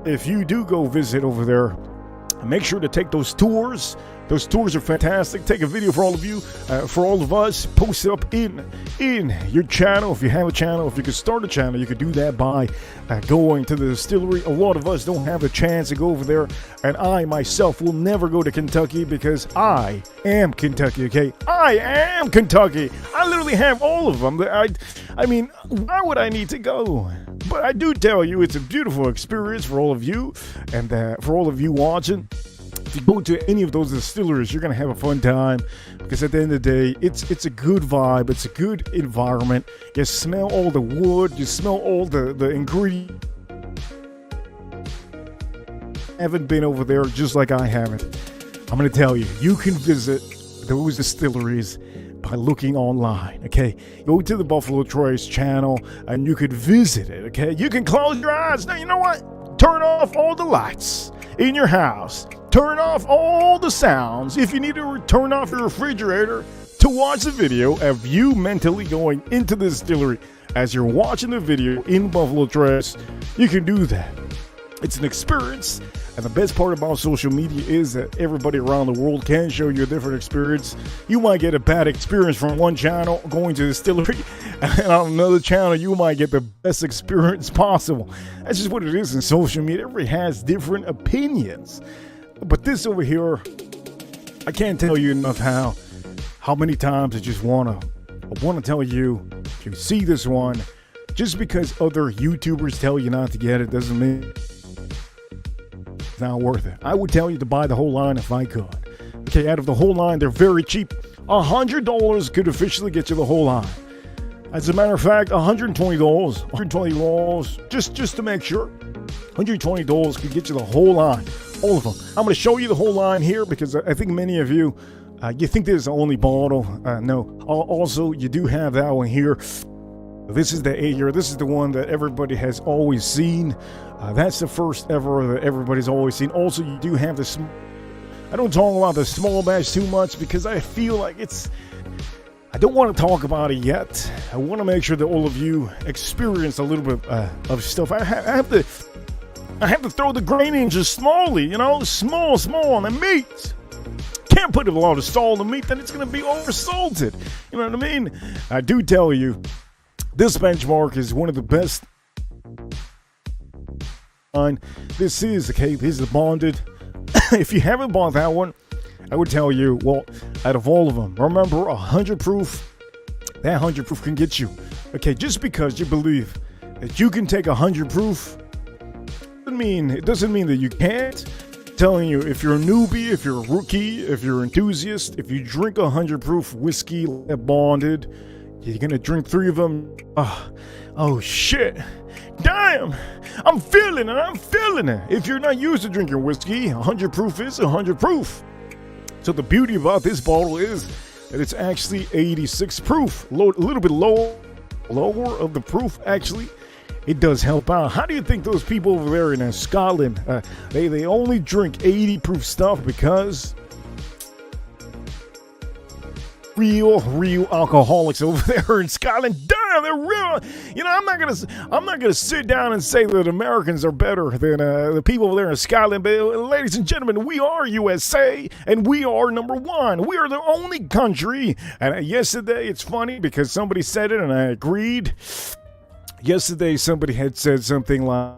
If you do go visit over there, make sure to take those tours. Those tours are fantastic. Take a video for all of you, for all of us. Post it up in your channel. If you have a channel, if you could start a channel, you could do that by going to the distillery. A lot of us don't have a chance to go over there, and I myself will never go to Kentucky because I am Kentucky, okay? I am Kentucky. I literally have all of them. I mean, why would I need to go? But I do tell you, it's a beautiful experience for all of you, and for all of you watching. If you go to any of those distilleries, you're going to have a fun time, because at the end of the day, it's a good vibe. It's a good environment. You smell all the wood. You smell all the ingredients. Haven't been over there just like I haven't. I'm going to tell you, you can visit those distilleries by looking online, okay? Go to the Buffalo Trace channel and you could visit it, okay? You can close your eyes. Now, you know what? Turn off all the lights in your house. Turn off all the sounds. If you need to turn off your refrigerator to watch the video of you mentally going into the distillery as you're watching the video in buffalo dress, you can do that. It's an experience, and the best part about social media is that everybody around the world can show you a different experience. You might get a bad experience from one channel going to the distillery, and on another channel you might get the best experience possible. That's just what it is in social media. Everybody has different opinions. But this over here, I can't tell you enough how many times I just want to tell you, if you see this one, just because other YouTubers tell you not to get it doesn't mean it's not worth it. I would tell you to buy the whole line if I could. Okay, out of the whole line, they're very cheap. $100 could officially get you the whole line. As a matter of fact, $120, just to make sure, $120 could get you the whole line, all of them. I'm going to show you the whole line here because I think many of you, you think this is the only bottle. No. Also, you do have that one here. This is the 8-year. This is the one that everybody has always seen. That's the first ever that everybody's always seen. Also, you do have the I don't talk about the small batch too much because I feel like I don't want to talk about it yet. I want to make sure that all of you experience a little bit of stuff. I have to throw the grain in just small on the meat. Can't put a lot of salt on the meat, then it's going to be oversalted. You know what I mean? I do tell you, this benchmark is one of the best. This is the bonded. If you haven't bought that one, I would tell you, well, out of all of them, remember 100 proof. That 100 proof can get you. Okay, just because you believe that you can take 100 proof, it doesn't mean that you can't. I'm telling you, if you're a newbie, if you're a rookie, if you're an enthusiast, if you drink 100 proof whiskey bonded, you're gonna drink 3 of them. Oh shit. Damn! I'm feeling it. If you're not used to drinking whiskey, 100 proof is 100 proof. So the beauty about this bottle is that it's actually 86 proof. A little bit lower of the proof, actually. It does help out. How do you think those people over there in Scotland, they only drink 80 proof stuff because real alcoholics over there in Scotland? Damn, they're real. You know, I'm not gonna sit down and say that Americans are better than the people over there in Scotland. But ladies and gentlemen, we are USA, and we are number one. We are the only country. And yesterday, it's funny because somebody said it, and I agreed. Yesterday, somebody had said something like,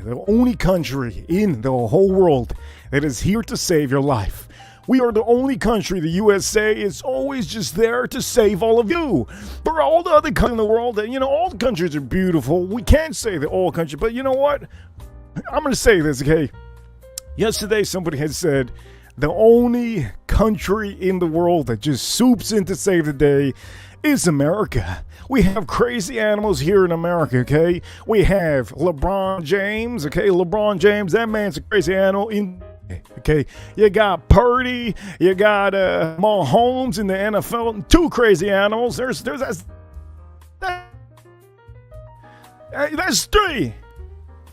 the only country in the whole world that is here to save your life. We are the only country, the USA, is always just there to save all of you. For all the other countries in the world, all the countries are beautiful. We can't say that all countries, but you know what? I'm going to say this, okay? Yesterday, somebody had said, the only country in the world that just swoops in to save the day is America. We have crazy animals here in America, okay? We have LeBron James, okay? LeBron James, that man's a crazy animal. Okay, you got Purdy, you got Mahomes in the NFL, 2 crazy animals. There's that's 3.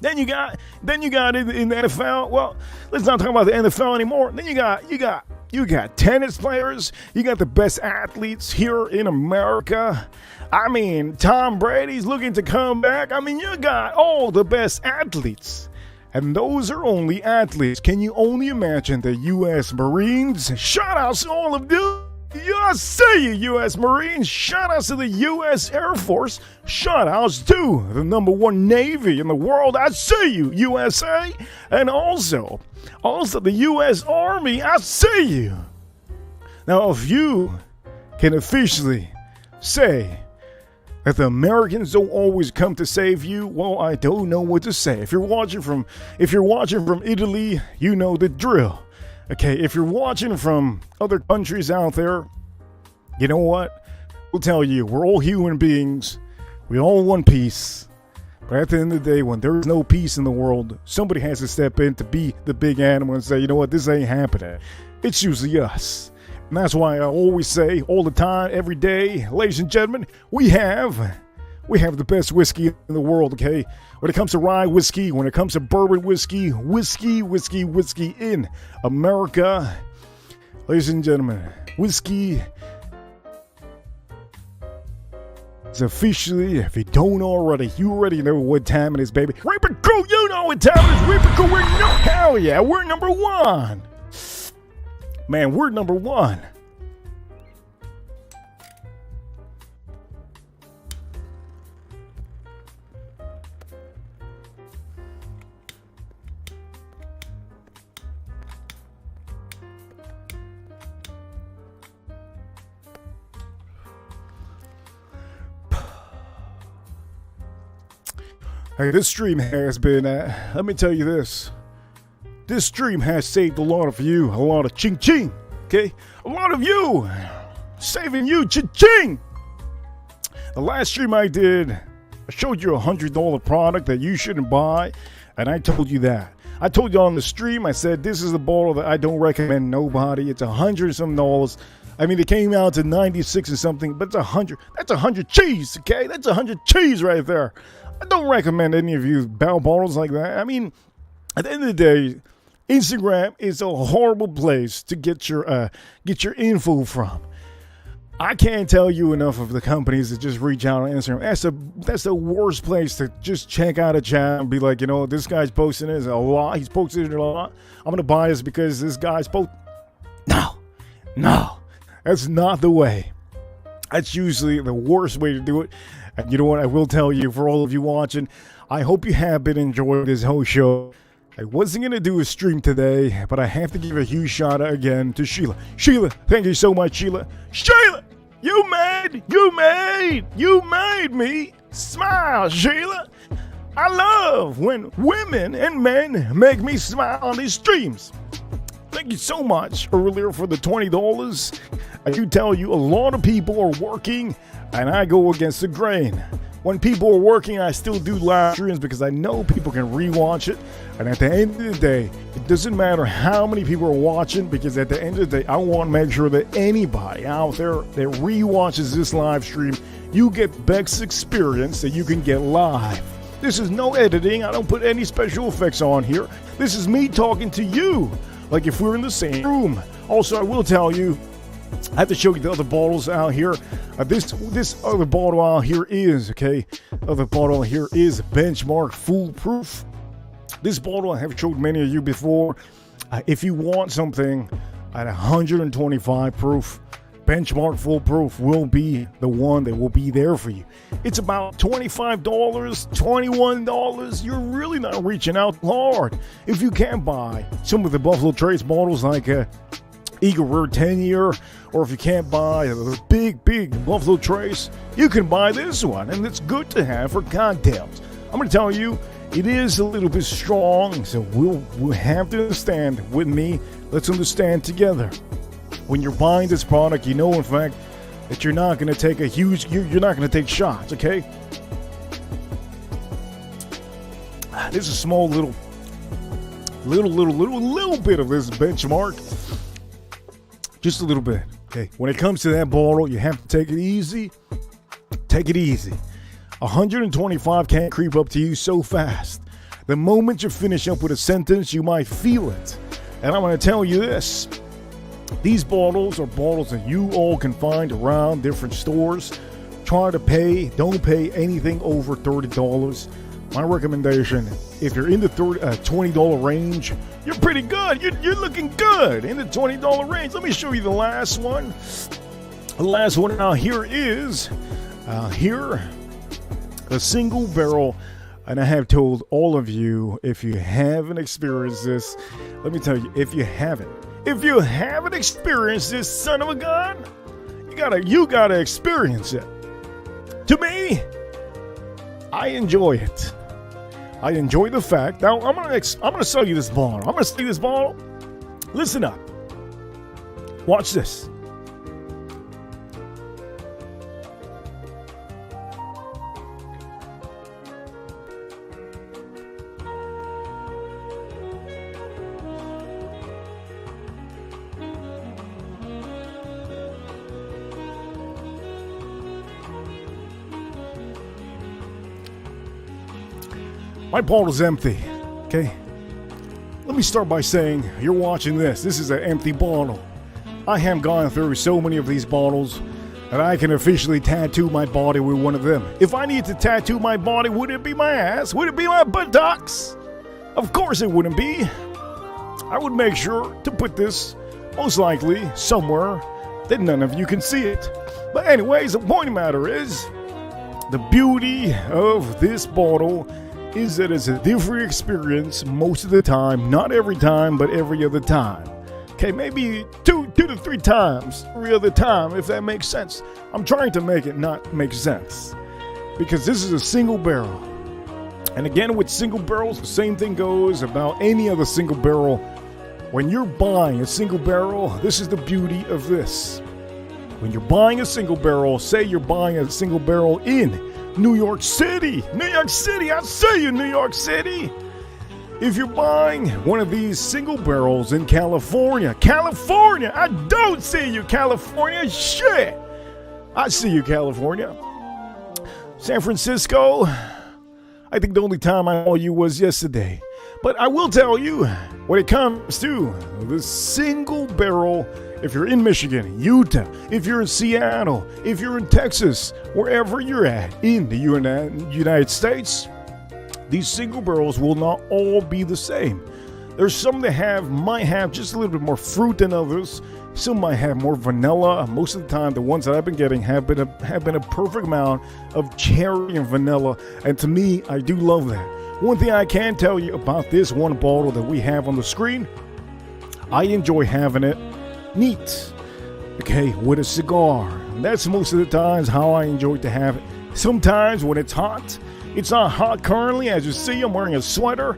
Then you got in the NFL. Well, let's not talk about the NFL anymore. Then you got tennis players. You got the best athletes here in America. I mean, Tom Brady's looking to come back. I mean, you got all the best athletes. And those are only athletes. Can you only imagine the U.S. Marines? Shout out to all of you. I see you, U.S. Marines. Shout outs to the U.S. Air Force. Shout outs to the #1 Navy in the world. I see you, USA. And also the U.S. Army. I see you. Now, if you can officially say that the Americans don't always come to save you, well, I don't know what to say. If you're watching from Italy, you know the drill. Okay, if you're watching from other countries out there, you know what? We'll tell you, we're all human beings. We all want peace. But at the end of the day, when there's no peace in the world, somebody has to step in to be the big animal and say, you know what, this ain't happening. It's usually us. And that's why I always say, all the time, every day, ladies and gentlemen, we have the best whiskey in the world, okay? When it comes to rye whiskey, when it comes to bourbon whiskey in America. Ladies and gentlemen, whiskey It's officially, if you don't already, you already know what time it is, baby. Reaper Crew, you know what time it is. Reaper Crew, hell yeah, we're number one. Man, we're number one. Hey, this stream has been, let me tell you this. This stream has saved a lot of you, a lot of ching-ching, okay? A lot of you, saving you ching-ching. The last stream I did, I showed you a $100 product that you shouldn't buy, and I told you that. I told you on the stream, I said, this is a bottle that I don't recommend nobody. It's $100-some. I mean, it came out to 96 or something, but it's 100. That's 100 cheese, okay? That's 100 cheese right there. I don't recommend any of you buy bottles like that. I mean, at the end of the day, Instagram is a horrible place to get your info from. I can't tell you enough of the companies that just reach out on Instagram. That's the worst place to just check out a chat and be like, you know, this guy's posting this a lot. He's posted it a lot. I'm gonna buy this because this guy's No, that's not the way. That's usually the worst way to do it. And you know what? I will tell you, for all of you watching, I hope you have been enjoying this whole show. I wasn't going to do a stream today, but I have to give a huge shout out again to Sheila. Sheila, thank you so much, Sheila. Sheila, you made me smile, Sheila. I love when women and men make me smile on these streams. Thank you so much earlier for the $20. I do tell you, a lot of people are working, and I go against the grain. When people are working, I still do live streams because I know people can rewatch it. And at the end of the day, it doesn't matter how many people are watching, because at the end of the day, I want to make sure that anybody out there that rewatches this live stream, you get the best experience that you can get live. This is no editing. I don't put any special effects on here. This is me talking to you, like if we're in the same room. Also, I will tell you, I have to show you the other bottles out here. This other bottle out here is, okay, other bottle here is Benchmark Foolproof. This bottle I have showed many of you before. If you want something at 125 proof, Benchmark Foolproof will be the one that will be there for you. It's about $25, $21. You're really not reaching out hard. If you can buy some of the Buffalo Trace bottles like Eagle Rare 10-year, or if you can't buy a big Buffalo Trace, you can buy this one, and it's good to have for cocktails. I'm going to tell you, it is a little bit strong, so we'll have to understand with me. Let's understand together. When you're buying this product, you know, in fact, that you're not going to take a huge, you're not going to take shots, okay? This is a small little bit of this Benchmark. Just a little bit, okay? When it comes to that bottle, you have to take it easy. Take it easy. 125 can't creep up to you so fast. The moment you finish up with a sentence, you might feel it. And I'm going to tell you this. These bottles are bottles that you all can find around different stores. Don't pay anything over $30. My recommendation, if you're in the $20 range, you're pretty good. You're looking good in the $20 range. Let me show you the last one. The last one out here is a single barrel. And I have told all of you, if you haven't experienced this, let me tell you, if you haven't experienced this son of a gun, you gotta experience it. To me, I enjoy it. I enjoy the fact. Now I'm gonna sell you this bottle. Listen up. Watch this. My bottle's empty, okay? Let me start by saying, you're watching this. This is an empty bottle. I have gone through so many of these bottles. And I can officially tattoo my body with one of them. If I need to tattoo my body, would it be my ass? Would it be my buttocks? Of course it wouldn't be. I would make sure to put this, most likely, somewhere that none of you can see it. But anyways, the point of the matter is, the beauty of this bottle is that it's a different experience most of the time. Not every time, but every other time. Okay, maybe two to three times every other time, if that makes sense. I'm trying to make it not make sense. Because this is a single barrel. And again, with single barrels, the same thing goes about any other single barrel. When you're buying a single barrel, this is the beauty of this. When you're buying a single barrel, say you're buying a single barrel in New York City. New York City, I see you, New York City. If you're buying one of these single barrels in California, I don't see you, California, shit. I see you, California. San Francisco, I think the only time I saw you was yesterday. But I will tell you, when it comes to the single barrel, if you're in Michigan, Utah, if you're in Seattle, if you're in Texas, wherever you're at in the United States, these single barrels will not all be the same. There's some that might have just a little bit more fruit than others. Some might have more vanilla. Most of the time, the ones that I've been getting have been a perfect amount of cherry and vanilla. And to me, I do love that. One thing I can tell you about this one bottle that we have on the screen, I enjoy having it neat, okay, with a cigar. And that's most of the times how I enjoy to have it. Sometimes when it's hot, it's not hot currently, as you see, I'm wearing a sweater.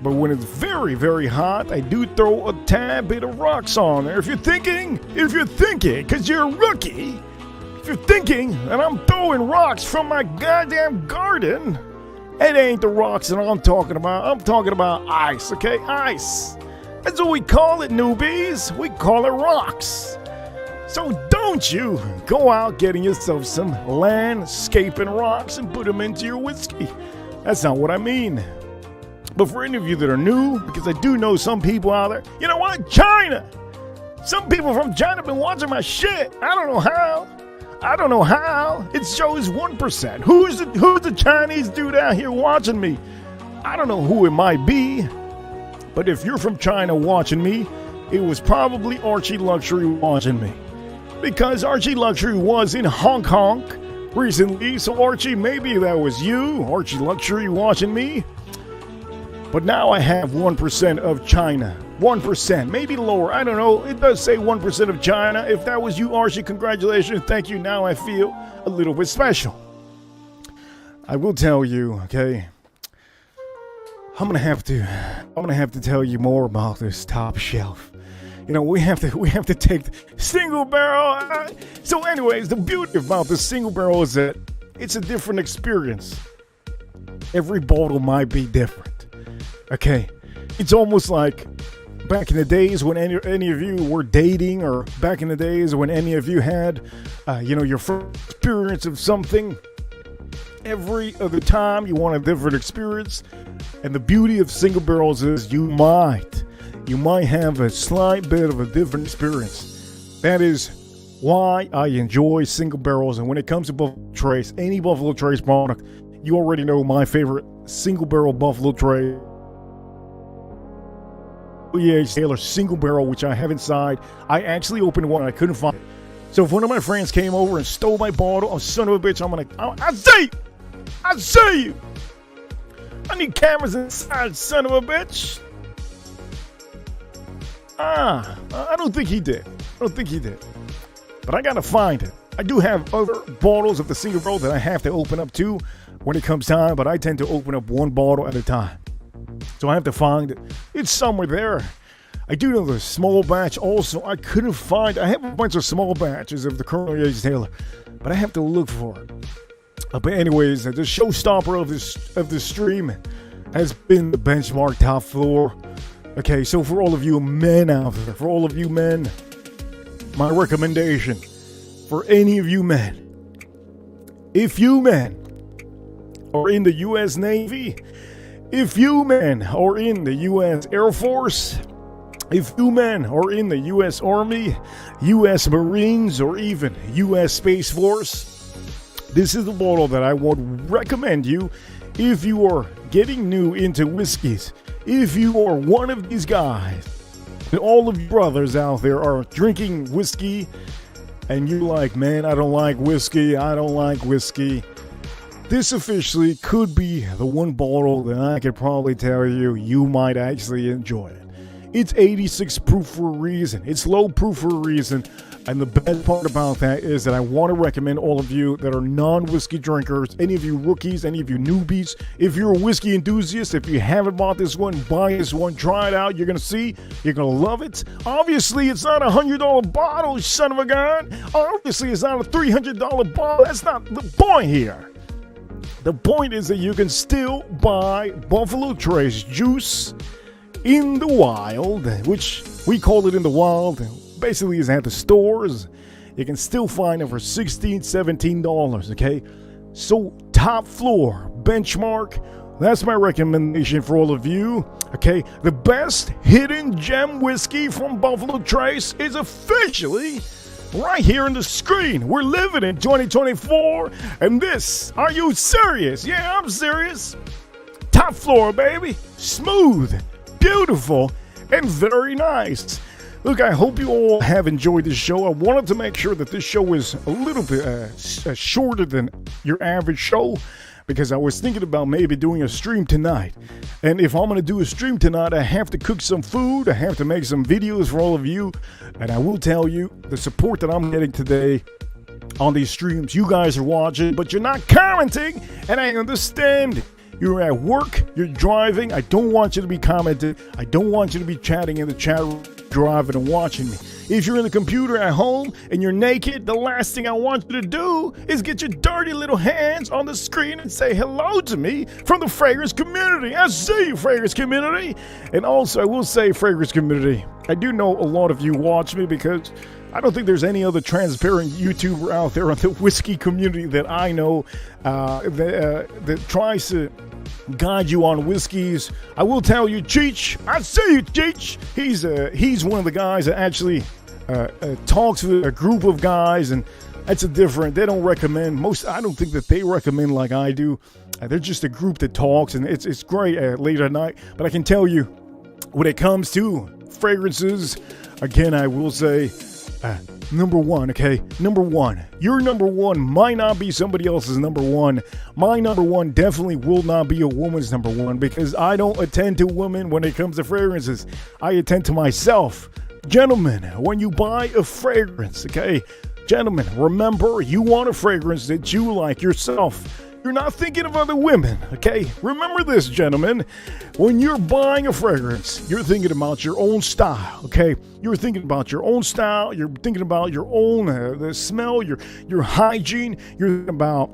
But when it's very, very hot, I do throw a tad bit of rocks on there. If you're thinking, because you're a rookie, if you're thinking that I'm throwing rocks from my goddamn garden, it ain't the rocks that I'm talking about. I'm talking about ice, okay? Ice. That's what we call it, newbies. We call it rocks. So don't you go out getting yourself some landscaping rocks and put them into your whiskey. That's not what I mean. But for any of you that are new, because I do know some people out there, you know what? China! Some people from China have been watching my shit. I don't know how. It shows 1%. Who's the Chinese dude out here watching me? I don't know who it might be. But if you're from China watching me, it was probably Archie Luxury watching me. Because Archie Luxury was in Hong Kong recently. So Archie, maybe that was you, Archie Luxury, watching me. But now I have 1% of China. 1%, maybe lower, I don't know. It does say 1% of China. If that was you, Archie, congratulations. Thank you. Now I feel a little bit special. I will tell you, okay, I'm gonna have to tell you more about this top shelf. You know, we have to take the single barrel. So anyways, the beauty about the single barrel is that it's a different experience. Every bottle might be different. Okay, it's almost like back in the days when any of you were dating, or back in the days when any of you had, your first experience of something. Every other time you want a different experience. And the beauty of single barrels is you might have a slight bit of a different experience. That is why I enjoy single barrels. And when it comes to Buffalo Trace, any Buffalo Trace product, you already know my favorite single barrel Buffalo Trace. Taylor single barrel, which I have inside. I actually opened one and I couldn't find it. So if one of my friends came over and stole my bottle, oh son of a bitch, I see you. I need cameras inside, son of a bitch. I don't think he did. But I gotta find it. I do have other bottles of the single barrel that I have to open up too when it comes time, but I tend to open up one bottle at a time. So I have to find it. It's somewhere there. I do know the small batch also. I couldn't find. I have a bunch of small batches of the Colonel Yates Taylor, but I have to look for it. But anyways, the showstopper of this stream has been the Benchmark Top Floor. Okay, so for all of you men out there, my recommendation for any of you men, if you men are in the U.S. Navy, if you men are in the U.S. Air Force, If you men are in the U.S. Army, U.S. Marines, or even U.S. Space Force, this is the bottle that I would recommend you if you are getting new into whiskeys. If you are one of these guys, and all of you brothers out there are drinking whiskey, and you're like, man, I don't like whiskey, this officially could be the one bottle that I could probably tell you might actually enjoy it. It's 86 proof for a reason. It's low proof for a reason. And the best part about that is that I want to recommend all of you that are non-whiskey drinkers, any of you rookies, any of you newbies, if you're a whiskey enthusiast, if you haven't bought this one, buy this one, try it out. You're going to see, you're going to love it. Obviously, it's not a $100 bottle, son of a gun. Obviously, it's not a $300 bottle. That's not the point here. The point is that you can still buy Buffalo Trace juice in the wild, which we call it in the wild. Basically is at the stores. You can still find it for $16, $17, okay? So top floor, benchmark, that's my recommendation for all of you, okay? The best hidden gem whiskey from Buffalo Trace is officially right here on the screen. We're living in 2024, and this, are you serious? Yeah, I'm serious. Top floor, baby. Smooth, beautiful, and very nice. Look, I hope you all have enjoyed this show. I wanted to make sure that this show is a little bit shorter than your average show, because I was thinking about maybe doing a stream tonight. And if I'm going to do a stream tonight, I have to cook some food. I have to make some videos for all of you. And I will tell you, the support that I'm getting today on these streams, you guys are watching, but you're not commenting. And I understand. You're at work, you're driving. I don't want you to be commenting. I don't want you to be chatting in the chat room, driving and watching me. If you're in the computer at home and you're naked, the last thing I want you to do is get your dirty little hands on the screen and say hello to me from the fragrance community. I see you, fragrance community. And also, I will say, fragrance community, I do know a lot of you watch me because I don't think there's any other transparent YouTuber out there in the whiskey community that I know that tries to guide you on whiskeys. I will tell you, Cheech, I see you, Cheech. He's one of the guys that actually talks with a group of guys, and that's a different. They don't recommend most. I don't think that they recommend like I do. They're just a group that talks, and it's great late at night. But I can tell you, when it comes to fragrances, again, I will say. Number one, okay? Number one. Your number one might not be somebody else's number one. My number one definitely will not be a woman's number one because I don't attend to women when it comes to fragrances. I attend to myself. Gentlemen, when you buy a fragrance, okay? Gentlemen, remember, you want a fragrance that you like yourself. You're not thinking of other women, okay? Remember this, gentlemen. When you're buying a fragrance, you're thinking about your own style, okay? You're thinking about your own style. You're thinking about your own the smell, your hygiene. You're thinking about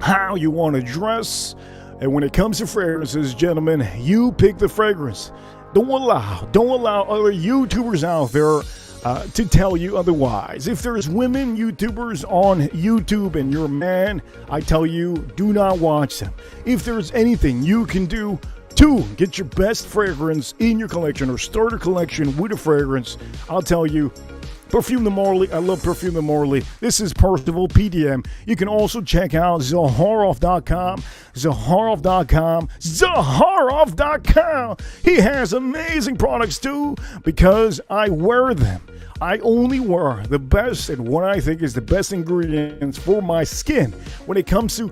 how you want to dress. And when it comes to fragrances, gentlemen, you pick the fragrance. Don't allow other YouTubers out there to tell you otherwise. If there's women YouTubers on YouTube and you're a man, I tell you, do not watch them. If there's anything you can do to get your best fragrance in your collection or start a collection with a fragrance, I'll tell you, Perfume the Morley. I love Perfume the Morley. This is Percival PDM. You can also check out Zaharoff.com. Zaharoff.com. He has amazing products too because I wear them. I only wear the best and what I think is the best ingredients for my skin. When it comes to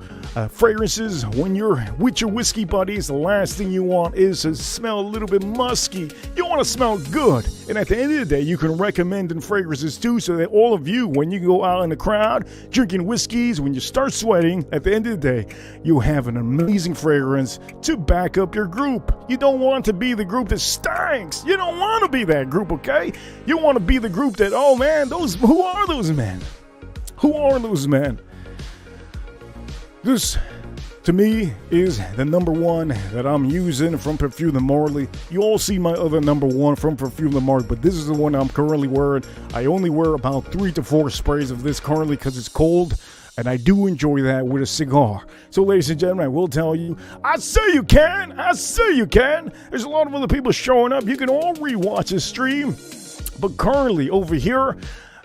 fragrances, when you're with your whiskey buddies, the last thing you want is to smell a little bit musky. You want to smell good. And at the end of the day, you can recommend in fragrances too, so that all of you, when you go out in the crowd, drinking whiskeys, when you start sweating, at the end of the day, you have an amazing fragrance to back up your group. You don't want to be the group that stinks. You don't want to be that group, okay? You want to be the group that, oh man, who are those men? Who are those men? This, to me, is the number one that I'm using from Perfume the Morley. You all see my other number one from Perfume the Morley, but this is the one I'm currently wearing. I only wear about 3 to 4 sprays of this currently because it's cold. and I do enjoy that with a cigar. So, ladies and gentlemen, I will tell you, I see you can. I see you can. There's a lot of other people showing up. You can all rewatch this stream. But currently, over here,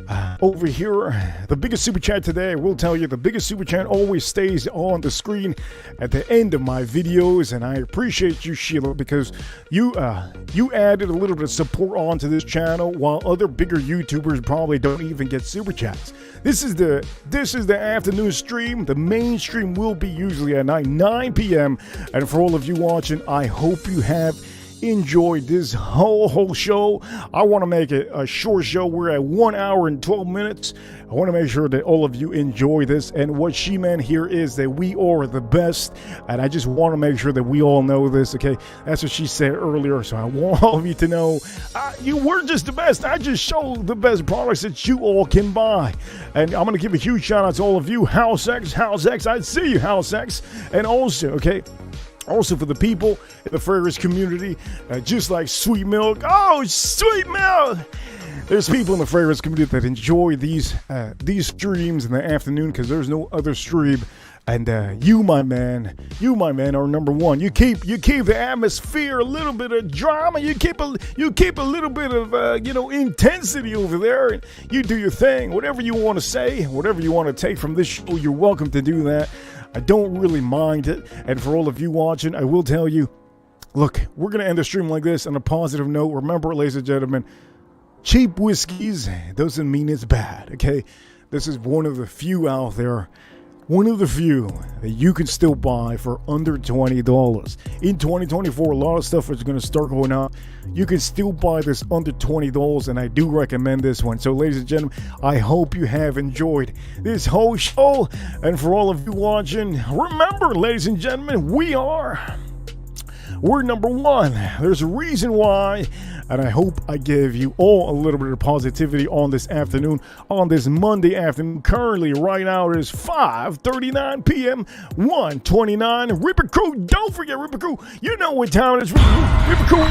the biggest super chat today, I will tell you, the biggest super chat always stays on the screen at the end of my videos, and I appreciate you, Sheila, because you added a little bit of support onto this channel, while other bigger YouTubers probably don't even get super chats. This is the afternoon stream. The main stream will be usually at 9 p.m. And for all of you watching, I hope you have enjoyed this whole show. I want to make it a short show. We're at 1 hour and 12 minutes. I want to make sure that all of you enjoy this, and what she meant here is that we are the best, and I just want to make sure that we all know this. Okay, that's what she said earlier, so I want all of you to know we're just the best. I just show the best products that you all can buy, and I'm going to give a huge shout out to all of you. House X, I see you, House X. And also for the people in the fragrance community, just like Sweet Milk. Oh, Sweet Milk! There's people in the fragrance community that enjoy these streams in the afternoon because there's no other stream. And you, my man, are number one. You keep the atmosphere, a little bit of drama. You keep a little bit of intensity over there. And you do your thing. Whatever you want to say, whatever you want to take from this show, you're welcome to do that. I don't really mind it. And for all of you watching, I will tell you, look, we're going to end the stream like this on a positive note. Remember, ladies and gentlemen, cheap whiskeys doesn't mean it's bad, okay? This is one of the few out there, one of the few that you can still buy for under $20. In 2024, a lot of stuff is going to start going up. You can still buy this under $20, and I do recommend this one. So, ladies and gentlemen, I hope you have enjoyed this whole show. And for all of you watching, remember, ladies and gentlemen, we're number one. There's a reason why, and I hope I gave you all a little bit of positivity on this afternoon, on this Monday afternoon. Currently, right now, it is 5:39 p.m., 1:29. Ripper Crew, don't forget Ripper Crew. You know what time it is. Ripper Crew,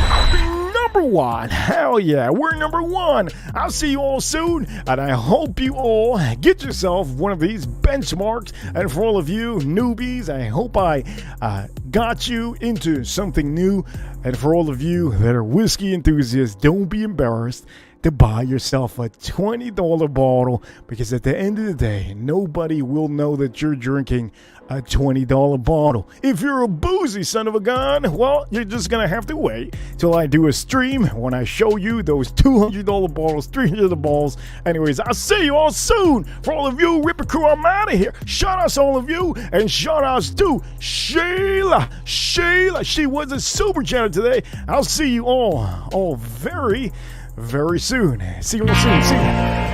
number one. Hell yeah, we're number one. I'll see you all soon, and I hope you all get yourself one of these benchmarks. And for all of you newbies, I hope I got you into something new. And for all of you that are whiskey enthusiasts, don't be embarrassed to buy yourself a $20 bottle, because at the end of the day, nobody will know that you're drinking a $20 bottle. If you're a boozy son of a gun, well, you're just gonna have to wait till I do a stream when I show you those $200 bottles, $300 bottles. Anyways, I'll see you all soon. For all of you, Ripper Crew, I'm out of here. Shout outs to all of you, and shout outs to Sheila. She was a super chat today. I'll see you all very, very soon. See you all soon. See you.